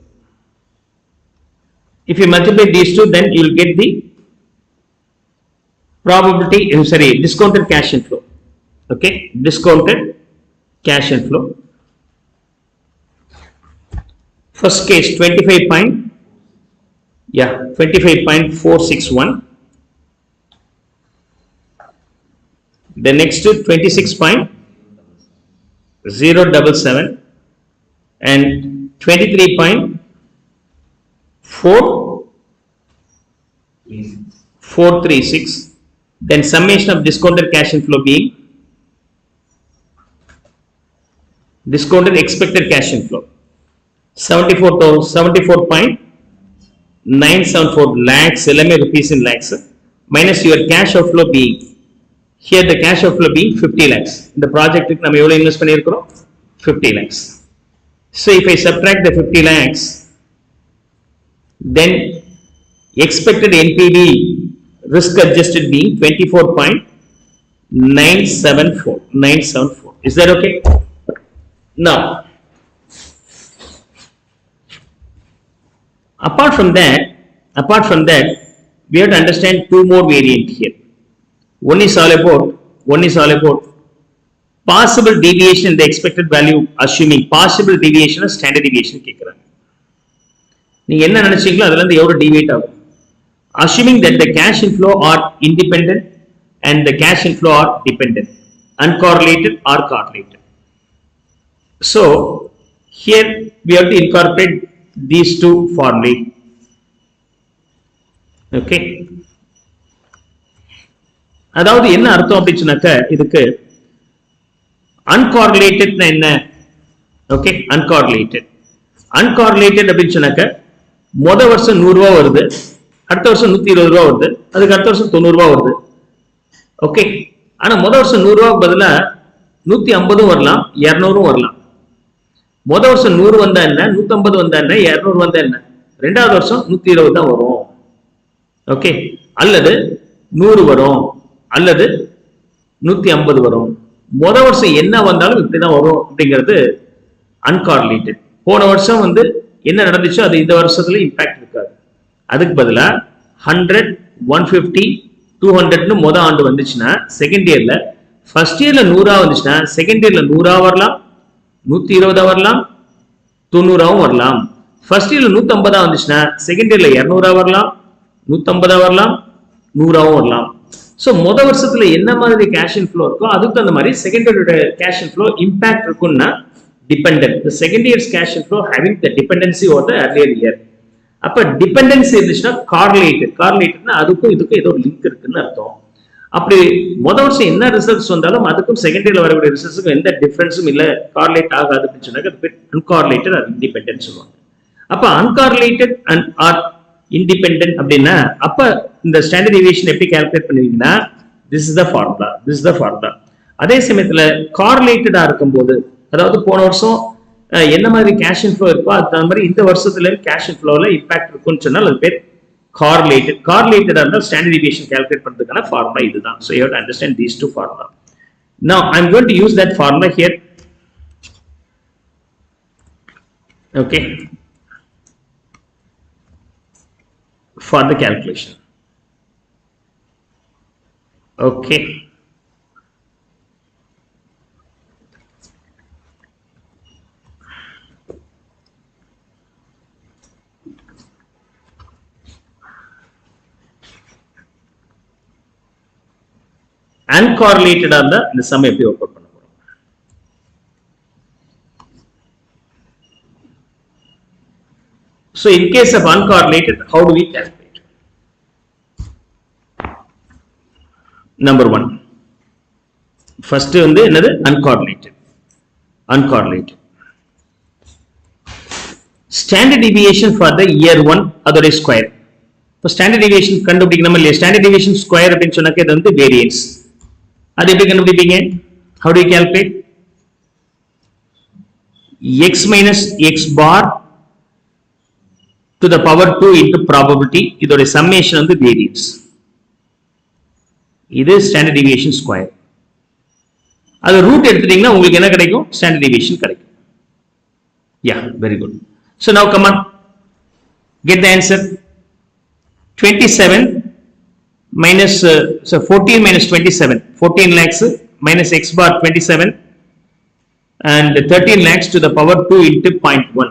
If you multiply these two, then you will get the probability, discounted cash inflow. Okay, discounted cash inflow. First case 25.461. The next 26.077 and 23.436. Then summation of discounted cash inflow being discounted expected cash inflow 74.974 lakhs, rupees in lakhs, minus your cash outflow being, here the cash outflow being 50 lakhs. In the project நம்ம எவ்வளவு invest பண்ணியிருக்கிறோம்? 50 lakhs. So if I subtract the 50 lakhs, then expected NPV risk adjusted being 24.974. Is that okay? Now, apart from that, we have to understand two more variants here. One is all about possible deviation in the expected value, assuming possible deviation or standard deviation கேக்குறாங்க. நீங்க என்ன நினைச்சீங்களோ அதுல இருந்து எவ்வளவு deviate ஆகும். Assuming that the cash inflow are independent and the cash inflow are dependent, uncorrelated or correlated. So here we have to incorporate these two formulae. Okay. அதாவது என்ன அர்த்தம் அப்படி சொன்னாக்க இதுக்கு uncorrelated என்ன? ஓகே, uncorrelated அப்படின்னு சொன்னாக்க முத வருஷம் 100 ரூபாய் வருது, அடுத்த வருஷம் 120 ரூபாய் வருது, அதுக்கு அடுத்த வருஷம் 90 ரூபாய் வருது. ஓகே, ஆனா முத வருஷம் 100 ரூபாய்க்கு பதிலா 150 வரலாம், 200 வரலாம். முத வருஷம் 100 வந்தா என்ன, 150 வந்தா என்ன, 200 வந்தா என்ன, ரெண்டாவது வருஷம் 120 தான் வரும். ஓகே, அல்லது 100 வரும், அல்லது 150 வரும். முத வருஷம் என்ன வந்தாலும் இப்படிதான் வரும் அப்படிங்கிறது uncorrelated. போன வருஷம் என்ன நடந்துச்சோ அது இந்த வருஷத்துல இம்பாக்ட் இருக்காது. அதுக்கு பதிலா 100, 150, 200 முத ஆண்டு வந்துச்சுன்னா செகண்ட் இயர்ல, ஃபர்ஸ்ட் இயர்ல 100 வந்துச்சுன்னா செகண்ட் இயர்ல 100 வரலாம், 120 வரலாம், 90 வரலாம். ஃபர்ஸ்ட் இயர்ல 150 வந்துச்சுன்னா செகண்ட் இயர்ல 200 வரலாம், 150 வரலாம், 100 வரலாம். சோ முத வருஷத்துல என்ன மாதிரி கேஷ் இன்ஃப்ளோ இருக்கோ அதுக்கு அந்த மாதிரி செகண்ட் இயரோட கேஷ் இன்ஃப்ளோ இம்பாக்ட் இருக்கும்னா dependent. The second year's cash inflow having the dependency over the earlier year. அப்ப டிபெண்டன்சி இருந்துச்சுன்னா கார்லேட்டட்னா அதுக்கும் இதுக்கும் ஏதோ லிங்க் இருக்குன்னு அர்த்தம். அப்படி முத வருஷம் என்ன ரிசல்ட்ஸ் வந்தாலும் அதுக்கும் செகண்ட் இயர்ல வரக்கூடிய ரிசல்ட்ஸுக்கும் எந்த டிஃபரன்ஸும் இல்ல, கார்லேட் ஆகாது அப்படின்னு சொன்னாக்க அது அன்கார்லேட்டட் அது இண்டிபெண்டன்ட் சொல்லுவாங்க. அப்ப அன்கார்லேட்டட் அண்ட் ஆர் இண்டிபெண்டன்ட் அப்படின்னா அப்ப இந்த ஸ்டாண்டர்ட் டிவியேஷன் எப்படி calculate பண்ணுவீங்கன்னா this is the formula. அதே சமயத்துல கார்லேட்டடா இருக்கும்போது, அதாவது போன வருஷம் என்ன மாதிரி கேஷ் இன்ஃப்ளோ இருக்கோ அது மாதிரி இந்த வருஷத்துல கேஷ் இன்ஃப்ளோல இம்பாக்ட் இருக்குன்னு சொன்னால் அது பேர் கார்லேட்டடா இருந்தால் ஸ்டாண்டர்ட் டிவியேஷன் கால்குலேட் பண்றதுக்கான ஃபார்முலா இதுதான். So you have to understand these two formula. Now I am going to use that formula here. Okay, for the calculation. Okay, uncorrelated இருந்தா இந்த சம் எப்படி ஒர்க் அவுட் பண்ண போறோம். So in case of uncorrelated, how do we calculate? Number 1, first என்னது uncorrelated. Standard deviation for the year 1 அதோட square. இப்போ standard deviation கண்டுபிடிக்கணும் இல்லையா? ஸ்டாண்டர்ட் டிவியேஷன் ஸ்கொயர் அப்படின்னு சொன்னாக்க இது வேரியன்ஸ். அது எப்படி கண்டுபிடிப்பீங்க? How do you calculate? X minus x bar to the power 2 into probability. இதோட சம்மேஷன் வேரியன்ஸ். இது ஸ்டாண்டர்ட் டிவியேஷன் ஸ்கொயர். அது ரூட் எடுத்துட்டீங்கன்னா உங்களுக்கு என்ன கிடைக்கும்? ஸ்டாண்டர்ட் டிவியேஷன் கிடைக்கும். Yeah, very good. So now come on, get the answer. 27 minus 14 minus 27, 14 lakhs minus x bar 27 and 13 lakhs to the power 2 into 0.1.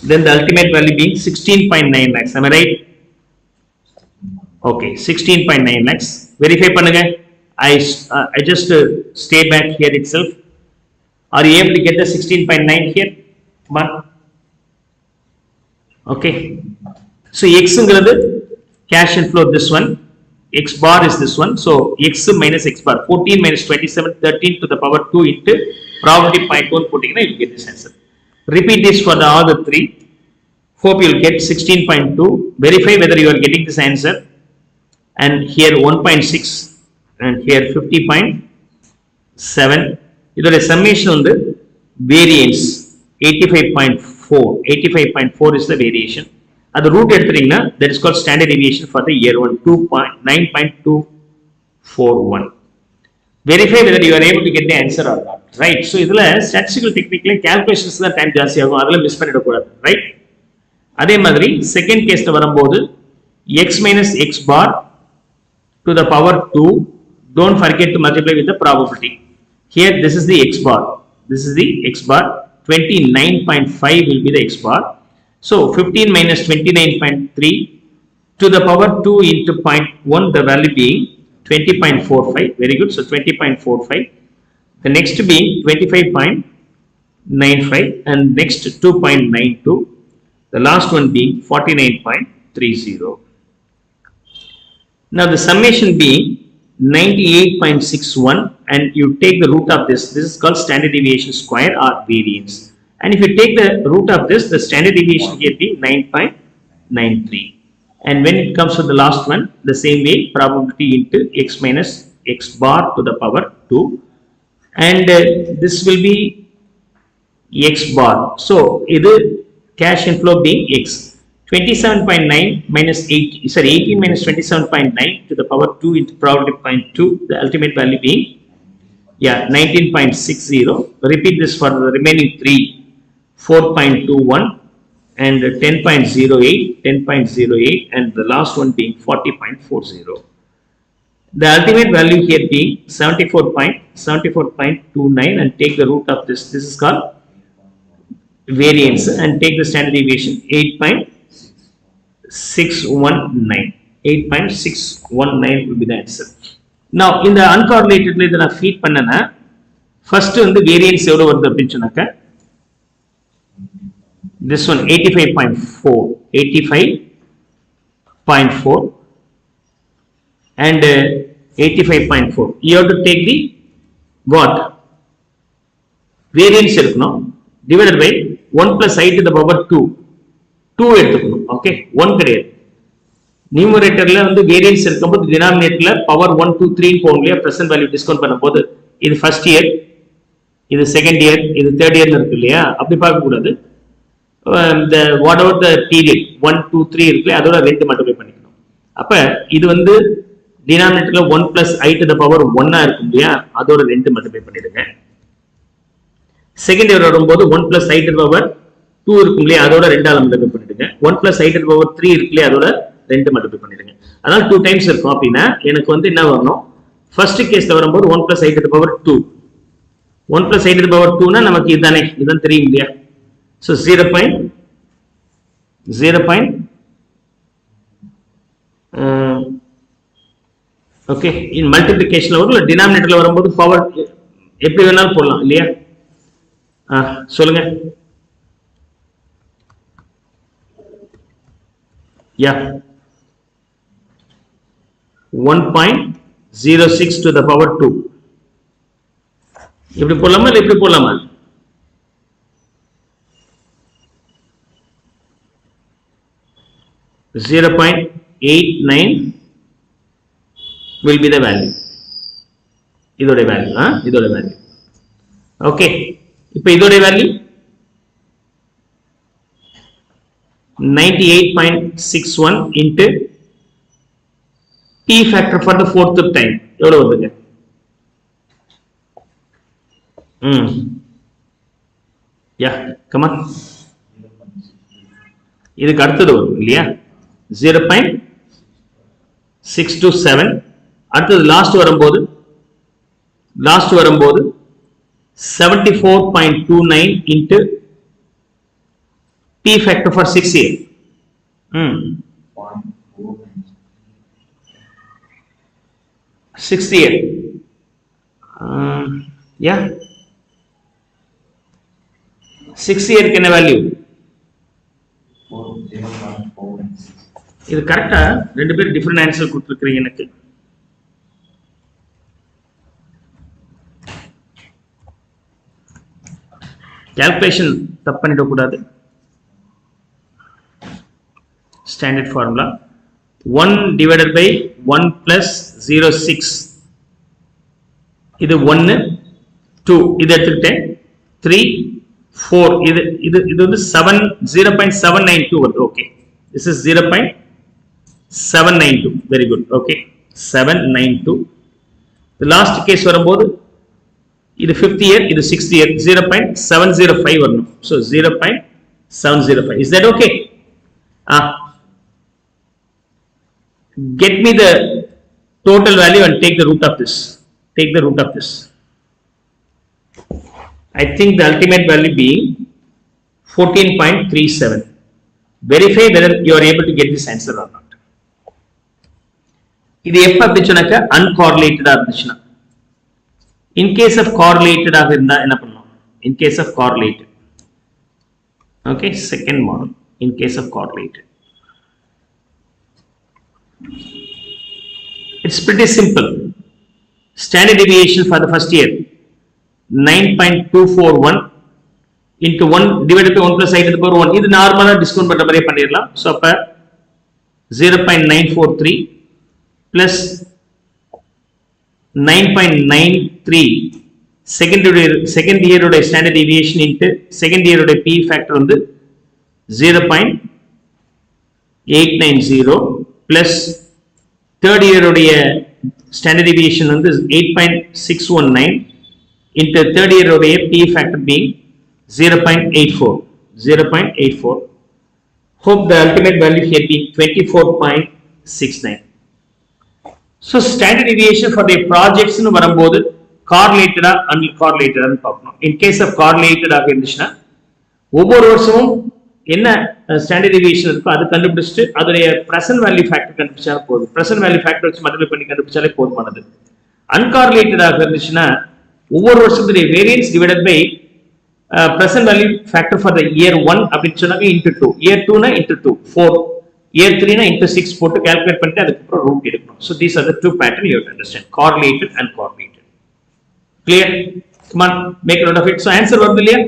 Then the ultimate value being 16.9 lakhs. Am I right? Okay, 16.9 lakhs. Verify பண்ணுங்க. I just stay back here itself. Are you able to get the 16.9 here? Come on. Okay. So x ங்கிறது cash inflow, this one, x bar is this one. So x minus x bar, 14 minus 27, 13 to the power 2 into probability 0.1 putting, you will get this answer. Repeat this for the other three. Hope you will get 16.2. Verify whether you are getting this answer. And here 1.6 and here 50.7. இதோட summation variance 85.4. 85.4 is the variation. அது root எடுத்துட்டீங்கன்னா that is called standard deviation for the year 1, 9.241. Verify whether you are able to get the answer or not, right? So இதுல statistical technique calculations தான் time ஜாஸ்தி ஆகும், அதெல்லாம் miss பண்ணிட கூடாது, right? அதே மாதிரி செகண்ட் கேஸ்ல வரும்போது x minus x bar to to the power 2. Don't forget to multiply with the probability. Here this is the x bar. This is the x bar. 29.5 will be the x bar. So 15 minus 29.3 to the power 2 into 0.1, the value being 20.45. Very good. So 20.45. The next being 25.95 and next 2.92. The last one being 49.30. Now the summation being 98.61 and you take the root of this. This is called standard deviation square or variance. And if you take the root of this, the standard deviation here being 9.93. And when it comes to the last one, the same way, probability into x minus x bar to the power 2. And this will be x bar. So, this cash inflow being x. 27.9 minus 8, sorry, 18 minus 27.9 to the power 2 into probability 0.2, the ultimate value being, 19.60. Repeat this for the remaining 3, 4.21 and 10.08, 10.08 and the last one being 40.40. The ultimate value here being 74.29 and take the root of this. This is called variance and take the standard deviation 8.619. 8.619 will be the answer. Now in the uncorrelated இதை நான் feed பண்ணனா first வந்து variance எவ்வளவு வருது அப்படினு சொன்னாக்க this one 85.4 85.4 and 85.4. You have to take the what variance எடுக்கணும் divided by 1 plus I to the power 2 எடுத்துக்கணும். ஓகே 1 கிடையாது. நியூமரேட்டர்ல வந்து வேரியன்ஸ் இருக்கும்போது டினாமினேட்டர்ல பவர் 1 2 3 போன்லயே பிரசன்ட் வேல்யூ டிஸ்கவுண்ட் பண்ணும்போது இது ஃபர்ஸ்ட் இயர், இது செகண்ட் இயர், இது தேர்ட் இயர்ல இருக்கு இல்லையா? அப்படி பார்க்க கூடாது. the whatever the period 1 2 3 இருக்குல அதோட ரெண்டு மல்டிப்ளை பண்ணிக்கணும். அப்ப இது வந்து டினாமினேட்டர்ல 1 plus I to the power 1 ஆ இருக்கும் இல்லையா? அதோட ரெண்டு மல்டிப்ளை பண்ணிடுங்க. செகண்ட் இயர் வரும்போது 1 plus I to the power 2 இருக்கும் இல்லையா? அதோட ரெண்டால மல்டிப்ளை பண்ணிடுங்க. 1 plus I to the power 3 இருக்கு இல்லையா? அதோட ரெண்டு மல்டிப்ளை பண்ணிடுங்க. அதனால 2 டைம்ஸ் இருக்கும். அப்படின்னா எனக்கு வந்து என்ன வரணும்? ஃபர்ஸ்ட் கேஸ்ல வரும்போது 1 plus I to the power 2. 1 plus I to the power 2 னா நமக்கு இதுதானே, இதுதான் தெரியும் இல்லையா? So 0.0. Okay, in multiplication வரும், டினாமினேட்டர்ல வரும்போது பவர் எப்படி வேணாலும் போடலாம் இல்லையா? சொல்லுங்க. Yeah, 1.06 to the power 2. இப்படி போடலாமா இல்ல இப்படி போடலாமா? $0.89 will be the value. இதோட வேல்யூ இதோட வேல்யூ. ஓகே, இப்போ இதோட value 98.61 into P factor for the fourth time எவ்வளவு வருதுங்க? come on, இதுக்கு அடுத்தது வரும் இல்லையா? 0.627. அடுத்தது லாஸ்ட் வரும்போது 74.29 into P factor for 6 year. 6th year. Yeah, 6 year என்ன வேல்யூ? இது கரெக்டா? ரெண்டு பேரும் டிஃபரெண்ட் ஆன்சர் கொடுத்துருக்கீங்க. எனக்கு கால்குலேஷன் தப்பு பண்ணிட கூடாது. Standard formula 1 divided by 1 plus 0.6. இது 1 2 இது எடுத்துக்கிட்டேன். 3 4 இது வந்து 0.792 வருது. Okay, this is 0.792. very good. okay, 792. the last case வரும்போது இது 5th year, இது 6th year, 0.705 வரணும். so 0.705. is that okay? Get me the total value and take the root of this. Take the root of this. I think the ultimate value being 14.37. Verify whether you are able to get this answer or not. இது எப்ப அப்படிச்சுனாக்க uncorrelated இருந்துச்சுன்னா. In case of correlated இருந்தா என்ன பண்ணலாம்? In case of correlated. Okay, second model. In case of correlated. It's pretty simple. Standard deviation for the first year 9.241 into 1 divided by 1 plus I to the power 1. இது நார்மலா discount பண்ற மாதிரியே பண்ணிடலாம். So அப்ப 0.943 plus 9.93 second year உடைய standard deviation into second year உடைய P factor வந்து 0.890 plus third year உடைய standard deviation வந்து 8.619 into third year உடைய P factor being 0.84. Hope the ultimate value here be 24.69. So standard deviation for the projects nu varumbodhu correlated or uncorrelated nu paaknom. In case of correlated ஆக இருந்துச்சுனா ஒவ்வொரு வருஷமும் என்ன standard deviation இருக்கோ அது கண்டுபிடிச்சிட்டு அதோடைய பிரசன்ட் வேல்யூ ஃபேக்டர் கண்டுபிடிச்சா போதும். பிரசன்ட் வேல்யூ ஃபேக்டர் வச்சு மல்டிப்ளை பண்ணி கண்டுபிடிச்சாலே போதுமானது. அன்கார்ரிலேட்டட் ஆக இருந்துச்சுன்னா ஒவ்வொரு வருஷத்துடைய variance divided by present value factor for the year 1 அப்படின்னு சொன்னாங்க into 2, year 2 na into 2, 4, year 3 na into 6 போட்டு calculate பண்ணிட்டு அதுக்கு அப்புறம் root எடுக்கணும். So these are the two pattern you have to understand, correlated and correlated. Clear? Come on, make a note of it. So answer வருது இல்லையா?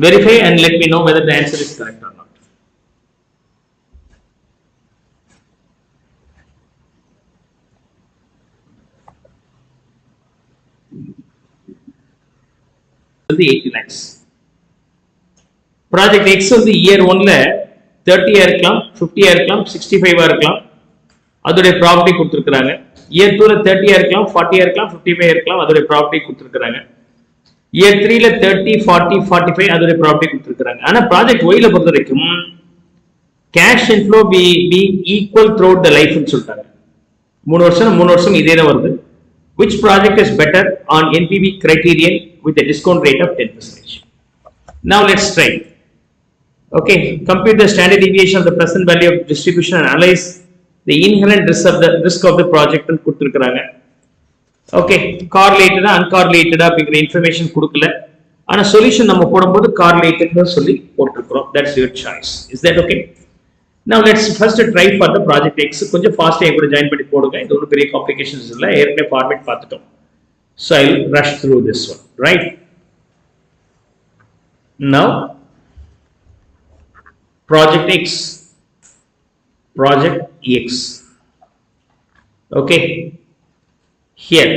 Verify and let me know whether the answer is correct or not. The 80 lakhs. Project X of the year 1 la 30 இருக்கலாம், 50 இருக்கலாம், 65 இருக்கலாம். அதோட property கொடுத்திருக்காங்க. Year 2 ல 30 இருக்கலாம், 40 இருக்கலாம், 55 இருக்கலாம். அதோட ப்ராப்பர்ட்டி கொடுத்திருக்காங்க. Year 3 ல 30, 40, 45 அதோட ப்ராப்பர்ட்டி கொடுத்திருக்காங்க. ஆனா ப்ராஜெக்ட் Y ல பொறுத்த வரைக்கும் cash inflow being equal throughout the life னு சொல்றாங்க. 3 வருஷம் இதே தான் வருது. Which project is better on NPV criterion with a discount rate of 10%? Now let's try. Okay, compute the standard deviation of the present value of distribution and analyze the inherent risk of the project and கொடுத்திருக்காங்க. Okay, correlated uncorrelated அப்படிங்கற information கொடுக்கல. ஆனா solution நம்ம போடும்போது correlated னு சொல்லி போட்டுறோம். That's your choice. Is that okay? Now let's first try for the project X. கொஞ்சம் ஃபாஸ்டா என் கூட ஜாயின் பண்ணி போடுங்க. இது ஒன்றும் பெரிய காம்ப்ளிகேஷன்ஸ் இல்ல. ஏற்கனவே ஃபார்மேட் பார்த்துட்டோம். So I'll rush through this one, right? Now project X. Okay, here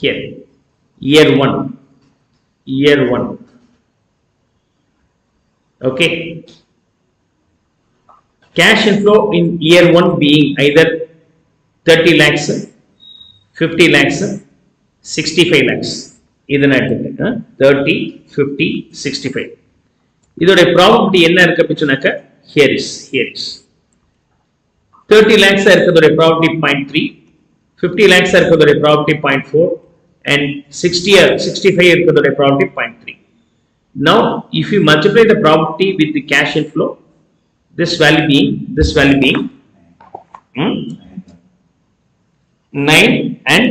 year 1. Okay, cash inflow in year 1 being either 30 lakhs, 50 lakhs, 65 lakhs. இதனை எடுத்துக்கிட்டேன் 30, 50, 65. இதோட ப்ராபபிலிட்டி என்ன இருக்கு அப்படி சொன்னாக்க here is 30 lakhs இருக்கிறதோட ப்ராபபிலிட்டி 0.3, 50 lakhs இருக்கிறதோட ப்ராபபிலிட்டி 0.4 and 65 இருக்கிறதோட probability 0.3. Now if you multiply the probability with the cash inflow, this value being 9 and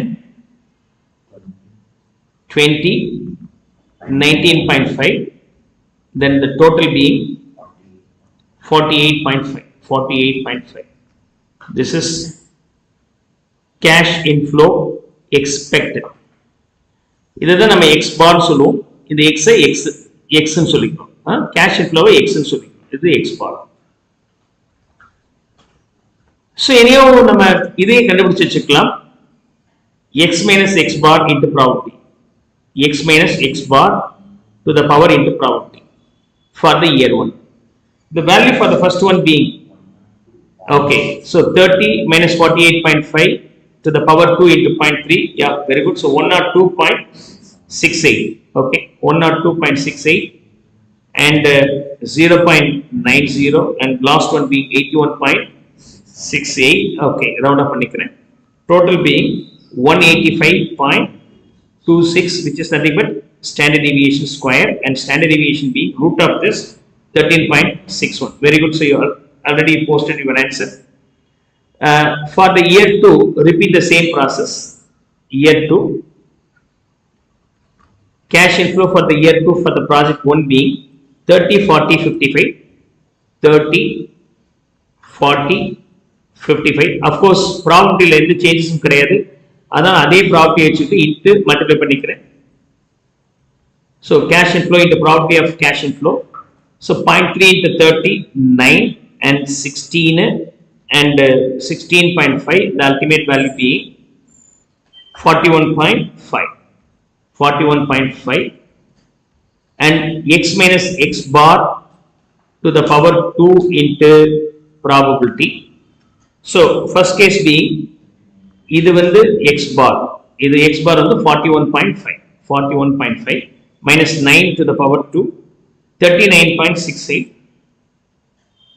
20, 19.5, then the total being 48.5. This is cash inflow expected. இதுதான் நம்ம x bar சொல்லுவோம். இந்த x ன்னு சொல்லிக்கிறோம். cash inflow x ன்னு சொல்லிக்கிறோம். இது x bar. So anyhow நம்ம இதே கண்டுபிடிச்சு வச்சுக்கலாம். x minus x bar into probability. X minus x bar to the power into probability for the year 1. The value for the first one being, okay, so 30 minus 48.5 to the power 2 into 0.3. Yeah, very good. So 102.68. Okay, 102.68 and 0.90 and last one being 68. Okay, round up பண்ணிக்கிறேன். Total being 185.26, which is nothing but standard deviation square, and standard deviation being root of this 13.61. Very good. So you already posted your answer. For the year 2, repeat the same process. Year 2, cash inflow for the year 2 for the project 1 being 30, 40, 55, 30, 40, 55. Of course, probability la endu changes கிடையாது. அதான் அதே probability வச்சுட்டு இட்டு multiply பண்ணிக்கிறேன். So cash inflow into probability of cash inflow. So 0.3 into 30, 9 and 16 and 16.5. The ultimate value being 41.5. 41.5 and x minus x bar to the power 2 into probability. So first case being இது வந்து x bar, இது x bar வந்து 41.5, 41.5 minus 9 to the power 2, 39.68,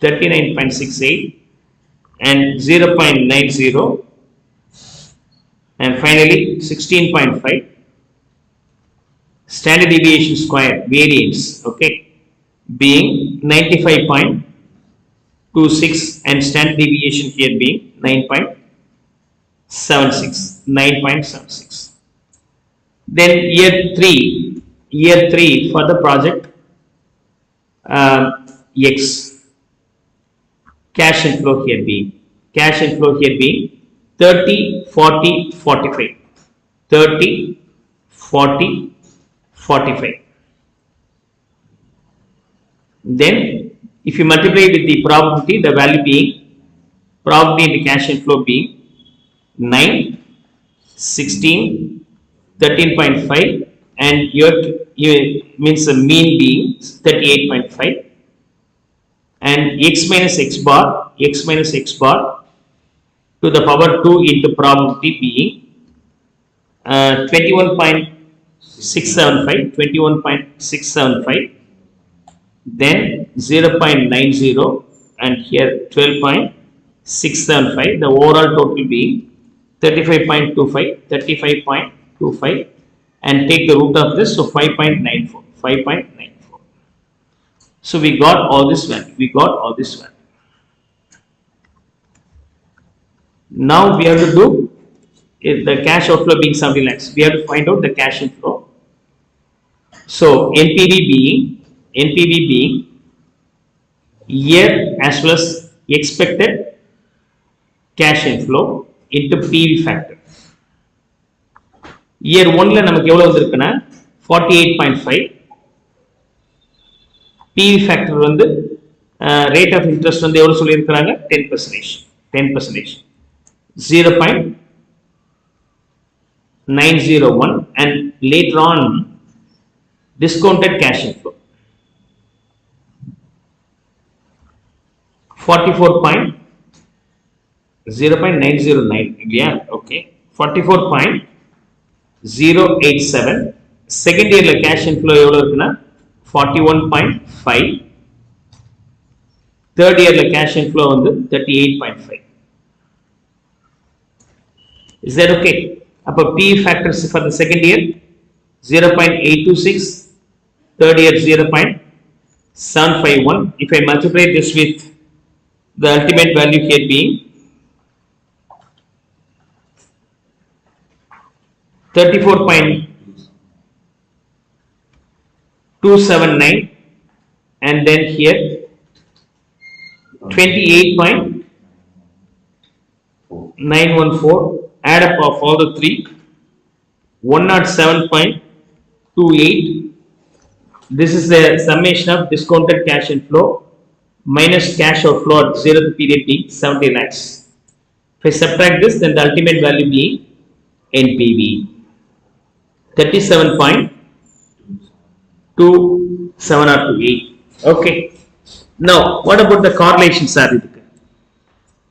39.68 and 0.90 and finally 16.5. Standard deviation square variance, okay, being 95.26 and standard deviation here being 9.76. Then year 3 for the project X, cash inflow here being 30, 40, 45, 30, 40, 45. Then if you multiply with the probability, the value being probability in the cash inflow being 9, 16, 13.5 and your means the mean being 38.5 and x minus x bar to the power 2 into probability being 21.675, then 0.90 and here 12.675. The overall total being 35.25 and take the root of this, so 5.94. So we got all this value. Now we have to do the cash outflow being 70 lakhs. We have to find out the cash inflow. So NPV being year as well as expected cash inflow into PV factor. Year 1 la நமக்கு எவ்வளவு வந்திருக்குனா 48.5. PV factor வந்து rate of interest வந்து எவ்வளவு சொல்லி இருக்காங்க 10%. 0.901 and later on discounted cash inflow 0.909 இல்லையா? Okay, 44.087. Second இயர்ல cash inflow எவ்வளவு இருக்குன்னா 41.5. தேர்ட் இயர்ல கேஷ் இன்ஃப்ளோ வந்து 38.5. Is that okay? அப்ப P factors for the second year 0.826, third year 0.751. If I multiply this with the ultimate value here being 34.279 and then here 28.914, add up of all the three 107.28. This is the summation of discounted cash inflow minus cash outflow at 0th period being 70 lakhs. If I subtract this, then the ultimate value being NPV 37.27 or 28. Okay. Now, what about the correlation, sir?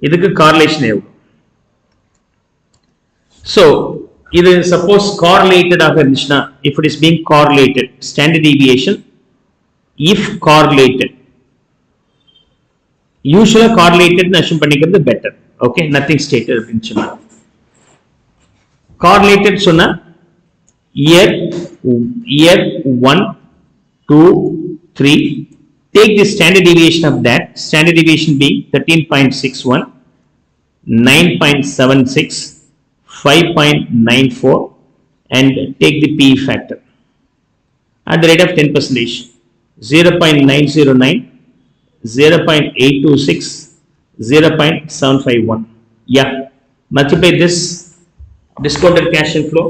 இதுக்கு correlation எவ்வளவு? So, இது suppose correlated ஆக இருந்துச்சுன்னா, if it is being correlated, standard deviation, if correlated, usually correlated assume பண்ணிக்கிறது better. Okay, nothing stated அப்படின்னு சொன்னா. Correlated சொன்னா year 1, 2, 3. Take the standard deviation of that. Standard deviation being 13.61, 9.76, 5.94, and take the PE factor at the rate of 10%, 0.909, 0.826, 0.751. Yeah, multiply this discounted cash inflow.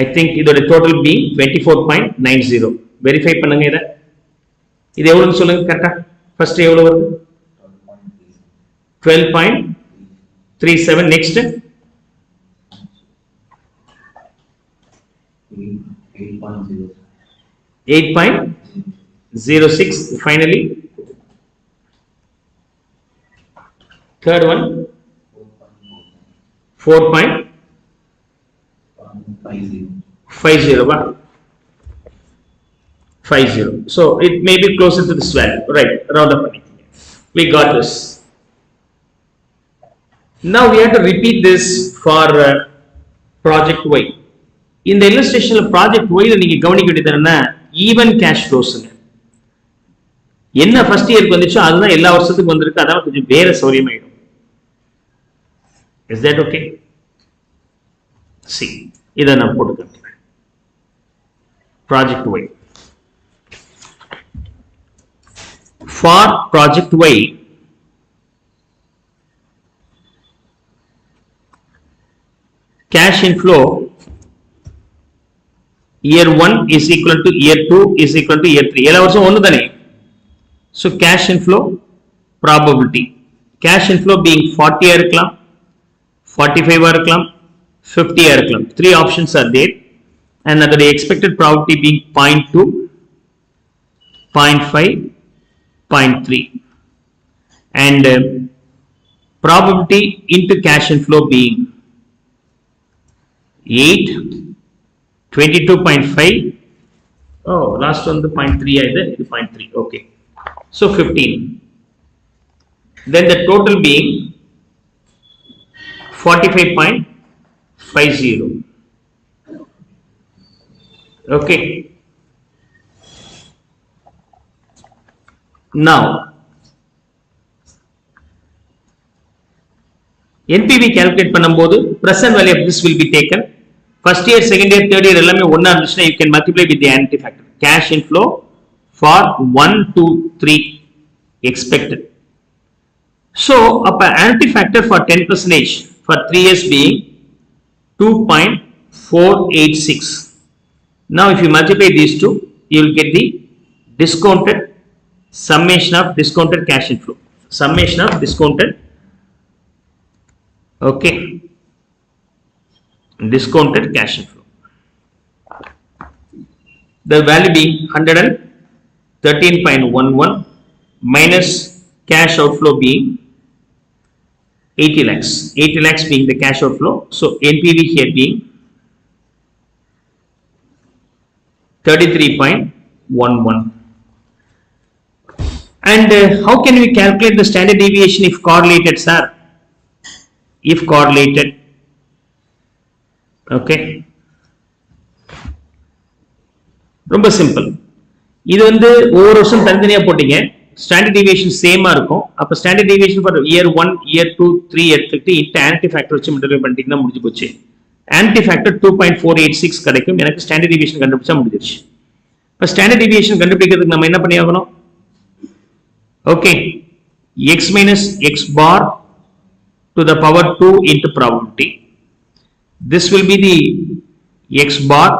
I think இதோட total be 24.90. Verify பண்ணுங்க இத. இது எவ்வளவுன்னு சொல்லுங்க கரெக்ட்டா. First எவ்வளவு வருது? 12.37. Next 8.06. Finally third one 4.50. 50. So it may be closer to this value, right? Round up. We got this. Now we have to repeat this for project Y. In the illustration of project Y, நீங்க கவனிக்க வேண்டியது even cash flows. என்ன first year வந்துச்சோ அதுதான் எல்லா வருஷத்துக்கும் வந்திருக்கு. அதான் கொஞ்சம் வேற சௌரியமாயிடும். Is that okay? See, இதை நான் போட்டு காட்டுறேன். Project Y. For project Y, cash inflow year 1 is equal to year 2 is equal to year 3. எல்லா வருஷம் ஒன்று தானே. So cash inflow probability. Cash inflow being 40 இருக்கலாம், 45 இருக்கலாம், 50 இருக்கலாம். Three options are there, and the expected probability being 0.2, 0.5, 0.3, and probability into cash inflow being 8, 22.5. Oh, last one the 0.3 either. 0.3. Okay, so 15. Then the total being 45.50. Okay. Now NPV calculate பண்ணும்போது present value of this will be taken. First year, second year, third year எல்லாமே ஒண்ணா இருந்துச்சுன்னா you can multiply with the annuity factor. Cash inflow for 1, 2, 3 expected. So upper annuity factor for 10% for 3 years being 2.486. Now if you multiply these two, you will get the discounted summation of discounted cash inflow. Summation of discounted, okay, discounted cash inflow. The value being 113.11 minus cash outflow being 80 lakhs. 80 lakhs being the cash outflow. So NPV here being 33.11. And how can we calculate the standard deviation if correlated, sir? If correlated, okay, ரொம்ப simple. இது வந்து ஒவ்வொரு வருஷம் தனித்தனியா போட்டீங்க, standard deviation சேமா இருக்கும். அப்ப standard deviation for year 1, year 2, 3 எடுத்துக்கிட்டு இன்ட் ஆன்டி ஃபேக்டர் வச்சு மல்டிப்ளை பண்ணிட்டீங்கன்னா முடிஞ்சு போச்சு. ஆன்டி ஃபேக்டர் 2.486 கிடைக்கும். எனக்கு ஸ்டாண்டர்ட் டிவியேஷன் கண்டுபிடிச்சா முடிஞ்சிருச்சு. இப்ப ஸ்டாண்டர்ட் டிவியேஷன் கண்டுபிடிக்கிறதுக்கு நம்ம என்ன பண்ணி ஆகணும்? Okay, x minus x bar to the power 2 into probability. This will be the x bar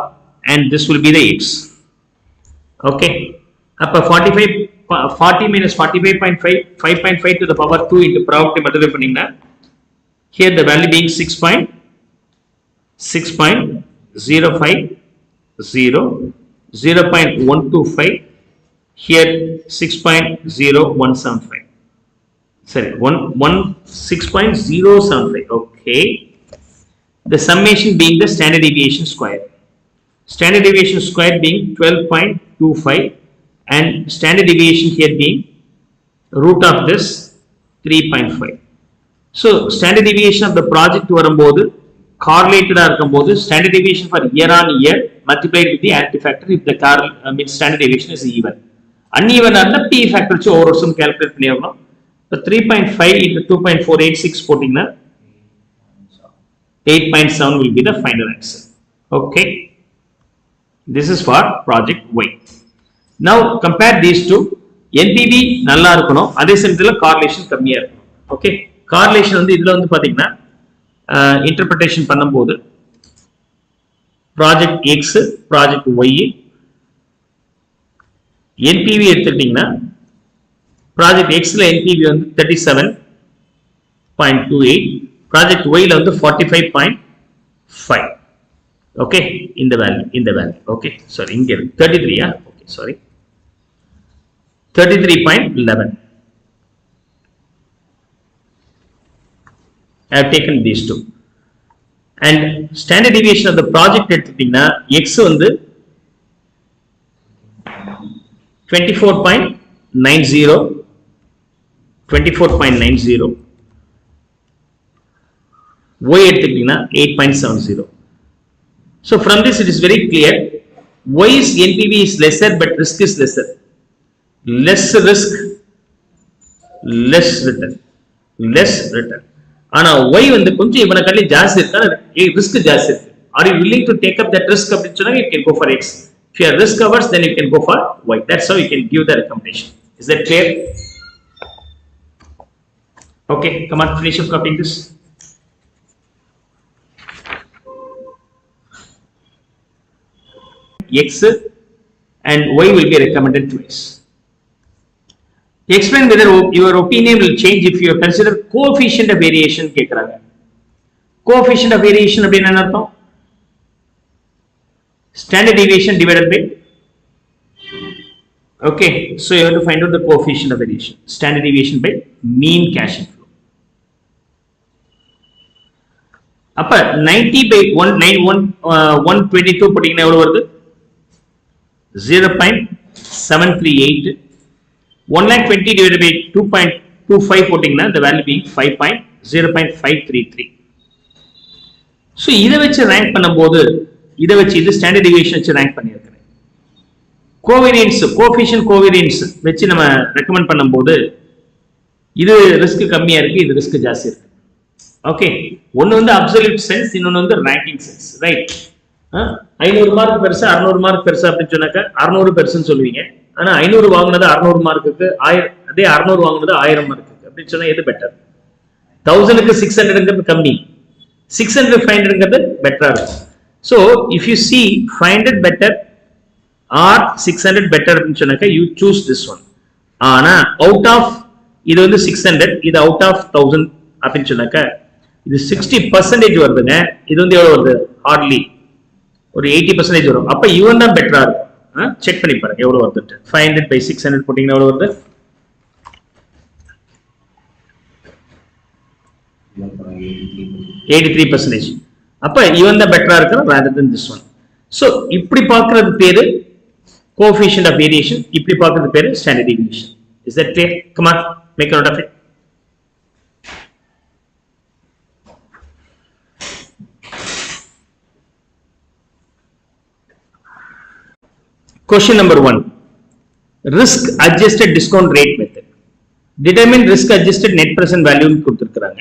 and this will be the x. Okay, அப்ப 40 minus 45.5, 5.5 to the power 2 into probability multiply பண்ணீங்கன்னா here the value being 6.050, 0.125, here 6.0175. Sorry, 6.075. Okay, the summation being the standard deviation square. Standard deviation square being 12.25 and standard deviation here being root of this 3.5. So standard deviation of the project வரும்போது correlated இருக்கும்போது standard deviation for year on year multiplied with the anti-factor if the standard deviation is even. Uneven அந்த P factor வச்சு ஒவ்வொரு வருஷம் calculate பண்ணி ஆகணும். So 3.5 into 2.486 போட்டீங்கன்னா 8.7 will be the final answer. Okay. This is for project Y. Now compare these two. NPV நல்லா இருக்கணும், அதே சமயத்துல correlation கம்மியா இருக்கணும். Okay. Correlation வந்து இதுல வந்து பாத்தீங்கன்னா இன்டர்பிரேஷன் பண்ணும்போது project X project Y NPV எடுத்துக்கிட்டீங்கன்னா ப்ராஜெக்ட் Xல NPV வந்து 37.28, ப்ராஜெக்ட் Yல வந்து 45.5. ஓகே, இந்த வேல்யூ ஓகே, சாரி இங்க இருக்கு 33 okay, sorry 33.11. I have taken these two. And standard deviation of the project எடுத்துட்டீங்கன்னா X வந்து 24.90, Y எடுத்துட்டீங்கன்னா 8.70. So from this it is very clear, Y's NPV is lesser but risk is lesser. Less risk, less return. ஆனா Y வந்து கொஞ்சம் இவனை கட்டி ஜாஸ்தி இருக்கா, ரிஸ்க் ஜாஸ்தி இருக்கு. Are you willing to take up that risk அப்படின்னு சொன்னா you can go for X. If you are risk averse then you can go for Y. That's how you can give the recommendation. Is that clear? Okay, come on, finish up copying this. X and Y will be recommended twice. Explain whether your opinion will change if you consider coefficient of variation கேக்குறாங்க. Coefficient of variation அப்படின்னா என்ன அர்த்தம்? Standard deviation divided by, okay, so you have to find out the coefficient of variation. Standard deviation by mean cash inflow. அப்ப 90 by 122 போட்டீங்கன்னா எவ்வளவு வருது? 0.738. 1,20,000 divided by 2.25 போட்டீங்கன்னா the value being 0.533. So இதை வச்சு ரேங்க் பண்ணும்போது இதை வச்சு இது ஸ்டாண்டர்ட் டிவியேஷன் வச்சு ரேங்க் பண்ணியிருக்கிறேன். கோவேரியன்ஸ் கோஎஃபிஷியன்ட் கோவேரியன்ஸ் வச்சு நம்ம ரெக்கமெண்ட் பண்ணும்போது இது ரிஸ்க் கம்மியா இருக்கு, இது ரிஸ்க் ஜாஸ்தி இருக்கு. ஓகே, ஒன்னு வந்து அப்சல்யூட் சென்ஸ், இன்னொன்னு வந்து ரேங்கிங் சென்ஸ், ரைட்? 500 மார்க் பெருசா 600 மார்க் பெருசா அப்படின்னு சொன்னாக்க 600 பெருசுன்னு சொல்லுவீங்க. ஆனா 500 வாங்கினது 600 மார்க்குக்கு, அதே 600 வாங்கினது 1000 மார்க்குக்கு அப்படின்னு சொன்னா எது பெட்டர்? 1000க்கு 600ங்கிறது கம்மி, 600 500ங்கிறது பெட்டரா இருக்கும். So if you see 500 better or 600 better அப்படின்னு சொன்னாக்க you choose this one. ஆனா அவுட் ஆஃப் இது வந்து 600, இது அவுட் ஆஃப் 1000 அப்படின்னு சொன்னாக்க இது 60% வருதுங்க. இது வந்து எவ்வளவு வருது? ஹார்ட்லி ஒரு 80% வரும். அப்ப இவன் தான் பெட்டரா இருக்கும். செக் பண்ணி பாருங்க எவ்வளவு வருது. 500 by 600 போட்டீங்கன்னா எவ்வளவு வருது? 83%. அப்ப இவன் தான் பெட்டரா இருக்கிற rather than this one. So இப்படி பார்க்கிறது பேரு coefficient of variation, இப்படி பார்க்கிறது பேரு standard deviation. Is that clear? Come on, make a note of it. Question number 1. Risk adjusted discount rate method. Determine risk adjusted net present value கொடுத்திருக்காங்க.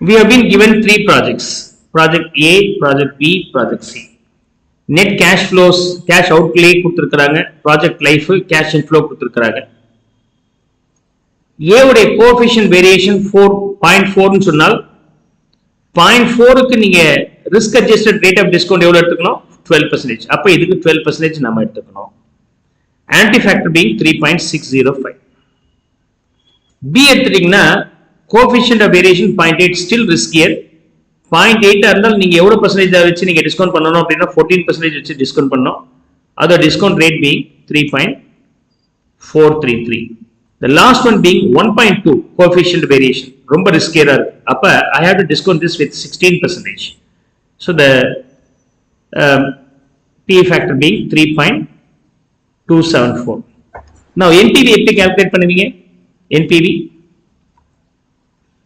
We have been given 3 projects. Project A, Project B, Project C. Net cash flows, cash outlay கொடுத்திருக்காங்க. Project life, cash inflow கொடுத்திருக்காங்க. A உடைய coefficient variation 4.4 ன்னு சொன்னால் 0.4க்கு நீங்க risk adjusted rate of discount எவ்வளவு எடுத்துக்கணும்? 12%. அப்ப இதுக்கு 12% நாம எடுத்துக்கணும். Anti factor being 3.605. B எடுத்துட்டீங்கன்னா coefficient of variation 0.8 still riskier. 0.8 இருந்தால் நீங்க எவ்வளவு percentage வச்சு நீங்க டிஸ்கவுண்ட் பண்ணணும் அப்படின்னா 14% வச்சு டிஸ்கவுண்ட் பண்ணணும். அதோட discount rate being 3.433. The last one being 1.2 coefficient variation ரொம்ப riskier-ஆ இருக்கு. அப்ப I have to discount this with 16%. So the P factor being 3.274. Now NPV எப்படி calculate பண்ணுவீங்க? NPV.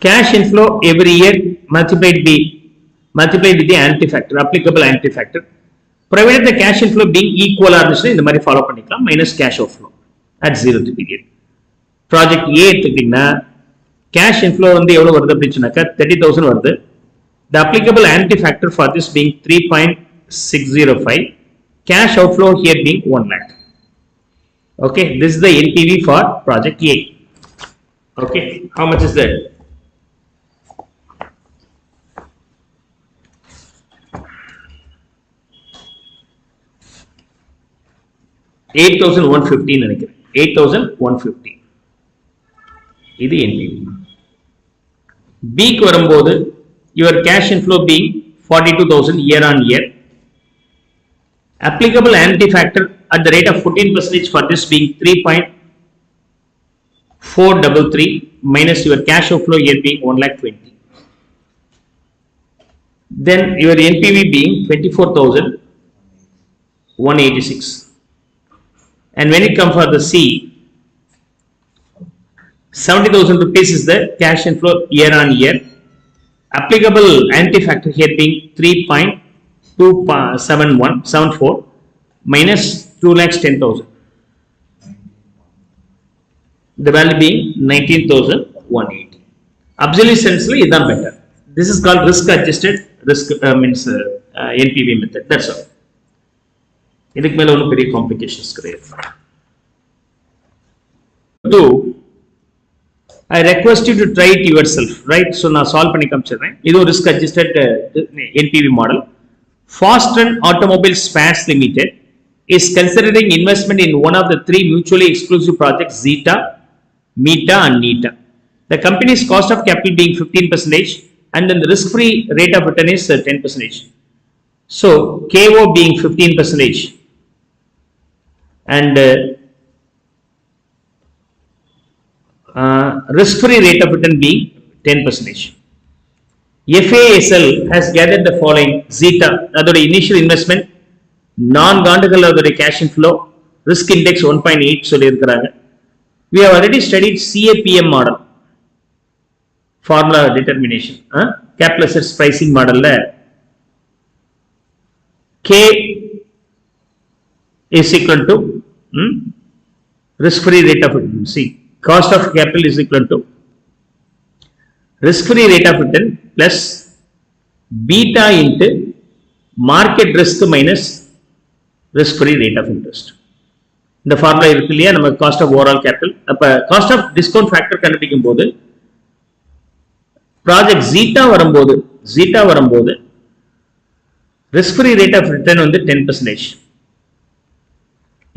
Cash inflow every year multiplied with the anti-factor, applicable anti-factor. Provided the cash inflow being equal இருந்துச்சுன்னா இந்த மாதிரி follow பண்ணிக்கலாம். Minus cash outflow at 0th period. Project A எடுத்துக்கிட்டீங்கன்னா cash inflow வந்து எவ்வளவு வருது அப்படின்னு சொன்னாக்கா 30,000 வருது. The applicable anti-factor for this being 3.605. Cash outflow here being 1 lakh. Okay, this is the NPV for project A. Okay, how much is that? $8,150 நினைக்கிறேன். 8,150. இது NPV. B க்கு வரும்போது your cash inflow being 42,000 year on year. Applicable anti-factor at the rate of 14% for this being 3.433 minus your cash outflow here being 1,20,000. Then your NPV being 24,186. And when it comes for the C, 70,000 rupees is the cash inflow year on year. Applicable anti-factor here being 3.274 minus 2,10,000. The value being 19,180. Absolute sense is better. This is called risk adjusted NPV method. That's all. இதுக்கு மேல ஒன்றும் பெரிய complications கிடையாது. I request you to try it yourself, right? So நான் solve பண்ணி காமிச்சிடுறேன். இது ஒரு risk adjusted NPV model. Foster Automobile Spares Limited is considering investment in one of the three mutually exclusive projects, Zeta, Meta and Neta. The company's cost of capital being 15% and then the risk-free rate of return is 10%. So KO being 15% and risk-free rate of return being 10%. FASL has gathered the following: Zeta, அதோட initial investment, non-gondagal அதோட cash inflow, risk index 1.8 சொல்லியிருக்கிறாங்க. We have already studied CAPM model, formula determination, capital assets pricing model. K is equal to risk-free rate of return. See, cost of capital is equal to risk-free rate of return plus beta into market risk minus risk-free rate of interest. இந்த formula இருக்கு இல்லையா, நம்ம cost of overall capital. அப்ப cost of discount factor கண்டுபிடிக்கும் போது project ஜீட்டா வரும்போது risk-free rate of return வந்து 10%.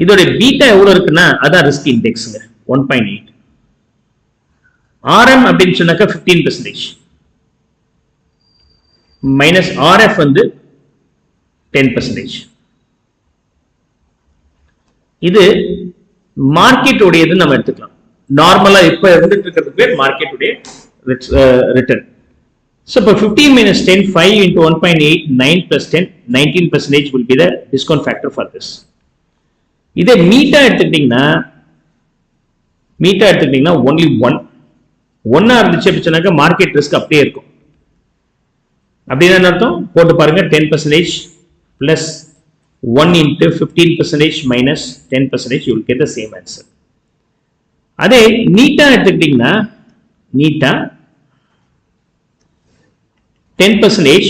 இதோட பீட்டா எவ்வளவு இருக்குன்னா அதான் ரிஸ்க் இண்டெக்ஸ்ங்க 1.8. RM அப்படின்னு சொன்னாக்க 15% மைனஸ் RF வந்து 10%. இது மார்க்கெட் உடையது நம்ம எடுத்துக்கலாம். நார்மலா இப்ப இருந்துட்டு இருக்கிறது பேர் மார்க்கெட் உடைய return. So for 15 minus 10, 5 into 1.8, 9 plus 10, 19% will be the discount factor for this. இதே மீட்டா எடுத்துக்கிட்டீங்கன்னா only 1 இருந்துச்சு அப்படின்னாக்க மார்க்கெட் ரிஸ்க் அப்படியே இருக்கும். அப்படின்னு அர்த்தம் போட்டு பாருங்க. 10% plus 1 into 15% minus 10%, you will get the same answer. அதே நீட்டா எடுத்துக்கிட்டீங்கன்னா நீட்டா 10%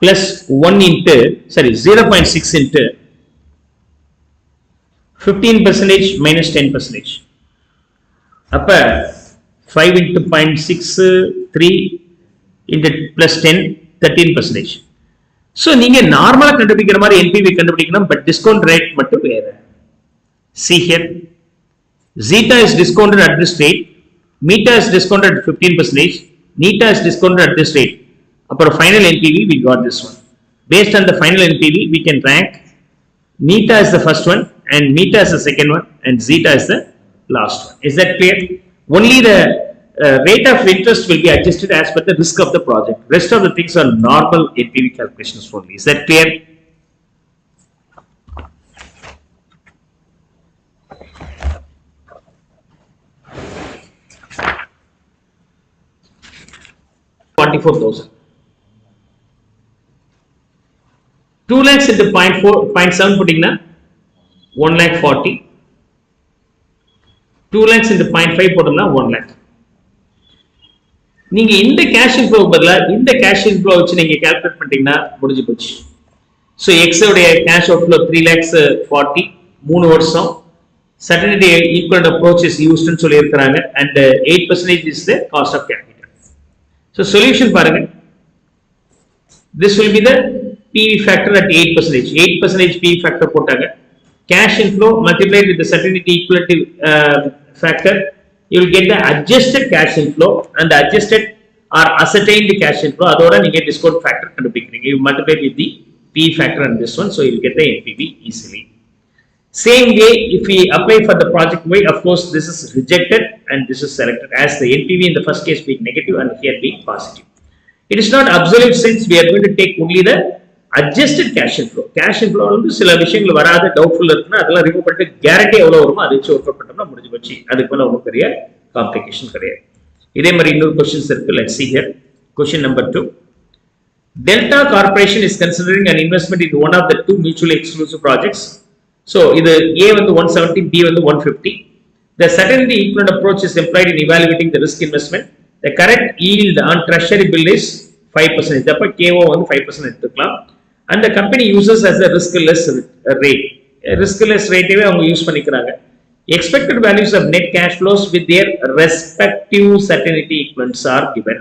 plus 1 into 0.6 into 15% minus 10%. அப்ப 5 into 0.6, 3 into plus 10, 13%. So நீங்க நார்மலா கண்டுபிடிக்கிற மாதிரி NPV கண்டுபிடிக்கணும், பட் டிஸ்கவுண்ட் ரேட் மட்டும் வேற. See here, Zeta is discounted at this rate, Meta is discounted at 15%, Neta is discounted at this rate. Upon final NPV, we got this one. Based on the final NPV, we can rank Neta as the first one, and Meta as the second one, and Zeta is the last one. Is that clear? Only the rate of interest will be adjusted as per the risk of the project. Rest of the things are normal NPV calculations only. Is that clear? 44,000. 2 lakhs into 0.7 putting 1 lakh 40. 2 lakhs into 0.5 putting 1 lakh. நீங்க இந்த cash inflow பதிலா இந்த cash inflow வச்சு நீங்க calculate பண்ணிட்டீங்கன்னா முடிஞ்சு போச்சு. So X உடைய கேஷ் அவுட்ஃப்ளோ 3 lakhs 40 3 வருஷம் certainty equivalent approach is used ன்னு சொல்லி இருக்காங்க and 8% is the cost of capital. So solution பாருங்க, this will be the PV factor at 8%. 8% PV factor போட்டாங்க. Cash inflow multiplied with the certainty equivalent factor, you will get the adjusted cash inflow and the adjusted or ascertained cash inflow. அதோட நீங்க discount factor கண்டுபிடிக்கிறீங்க. You multiply with the PV factor and this one, so you will get the NPV easily. Same way, if we apply for the project Y, of course, this is rejected and this is selected as the NPV in the first case being negative and here being positive. It is not absolute since we are going to take only the adjusted cash inflow. Cash inflow வந்து சில விஷயங்கள் வராத doubtful இருக்குன்னா அதெல்லாம் remove பண்ணிட்டு guarantee எவ்வளவு வருமோ அதை வச்சு ஒர்க் அவுட் பண்ணோம்னா முடிஞ்சு போச்சு. அதுக்கு மேல ஒன்றும் பெரிய காம்ப்ளிகேஷன் கிடையாது. இதே மாதிரி இன்னொரு கொஸ்டின்ஸ் இருக்கு. Let's see here. Question number 2. Delta Corporation is considering an investment in one of the two mutually exclusive projects. So இது A வந்து 170, B வந்து 150. The certainty equivalent approach is employed in evaluating the risk investment. The correct yield on treasury bill is 5%. அப்ப KO வந்து 5% எடுத்துக்கலாம். And the company uses as a riskless rate. Riskless rate அவங்க use பண்ணிக்கிறாங்க. Expected values of net cash flows with their respective certainty equivalents are given.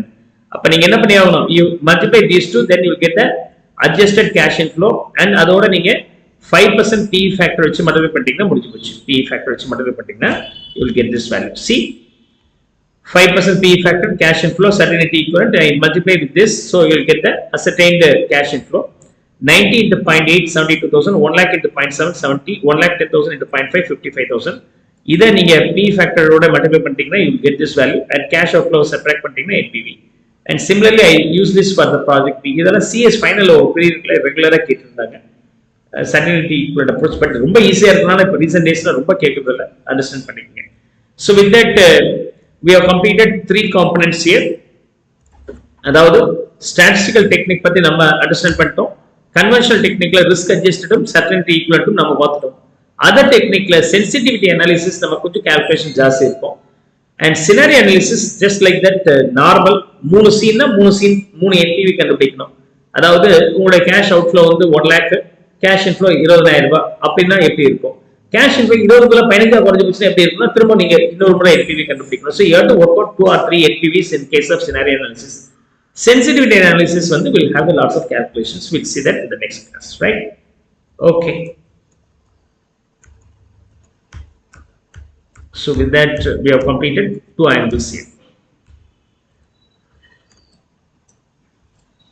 அப்ப நீங்க என்ன பண்ணி ஆகணும்? You multiply these two, then you will get the adjusted cash inflow and அதோட நீங்க 5% PE factor வச்சு மல்டிப்ளை பண்ணிட்டீங்கன்னா முடிஞ்சு போச்சு. PE factor வச்சு மல்டிப்ளை பண்ணிட்டீங்கன்னா you will get this value. See, 5% PE factor cash inflow certainty equivalent, I multiply with this, so you will get the ascertained cash inflow. 90 into 0.8 72,000, 1 lakh into 0.7 70, 1 lakh 10,000 into 0.5 55,000. இதை நீங்க PE factor ஓட multiply பண்ணிட்டீங்கன்னா you will get this value and cash outflow subtract பண்ணிட்டீங்கன்னா NPV. And similarly I use this for the project B. இதெல்லாம் CS final ரெகுலரா கேட்டிருந்தாங்க. Certainty equivalent approach, but ரொம்ப ஈஸியா இருக்கனால இப்ப ரீசன்ட் டேஸ்ல ரொம்ப கேட்கறது இல்ல. அண்டர்ஸ்டாண்ட் பண்ணிக்கங்க. So with that we have completed 3 components here. அதாவது statistical technique பத்தி நம்ம அண்டர்ஸ்டாண்ட் பண்ணிட்டோம். Conventional techniqueல risk adjusted certainty equivalent நம்ம பார்த்துட்டோம். Other techniqueல sensitivity analysis நம்ம கொஞ்சம் calculation ஜாஸ்தி இருக்கும். And scenario analysis just like that normal 3 சீன்னா 3 NPV கண்டுபிடிக்கணும். அதாவது உங்களுடைய cash outflow வந்து 1 lakh, cash inflow 20,000 ரூபாய் அப்படின்னா எப்படி இருக்கும்? Cash inflow 20 குள்ள 15 குறைஞ்சு போச்சுன்னா எப்படி இருக்கும்னா திரும்ப நீங்க இன்னொரு முறை NPV கண்டுபிடிக்கணும். So you have to work out 2 or 3 NPVs in case of scenario analysis. Sensitivity analysis வந்து will have lots of calculations. We'll see that in the next class, right? Okay. So with that we have completed 2 angles here.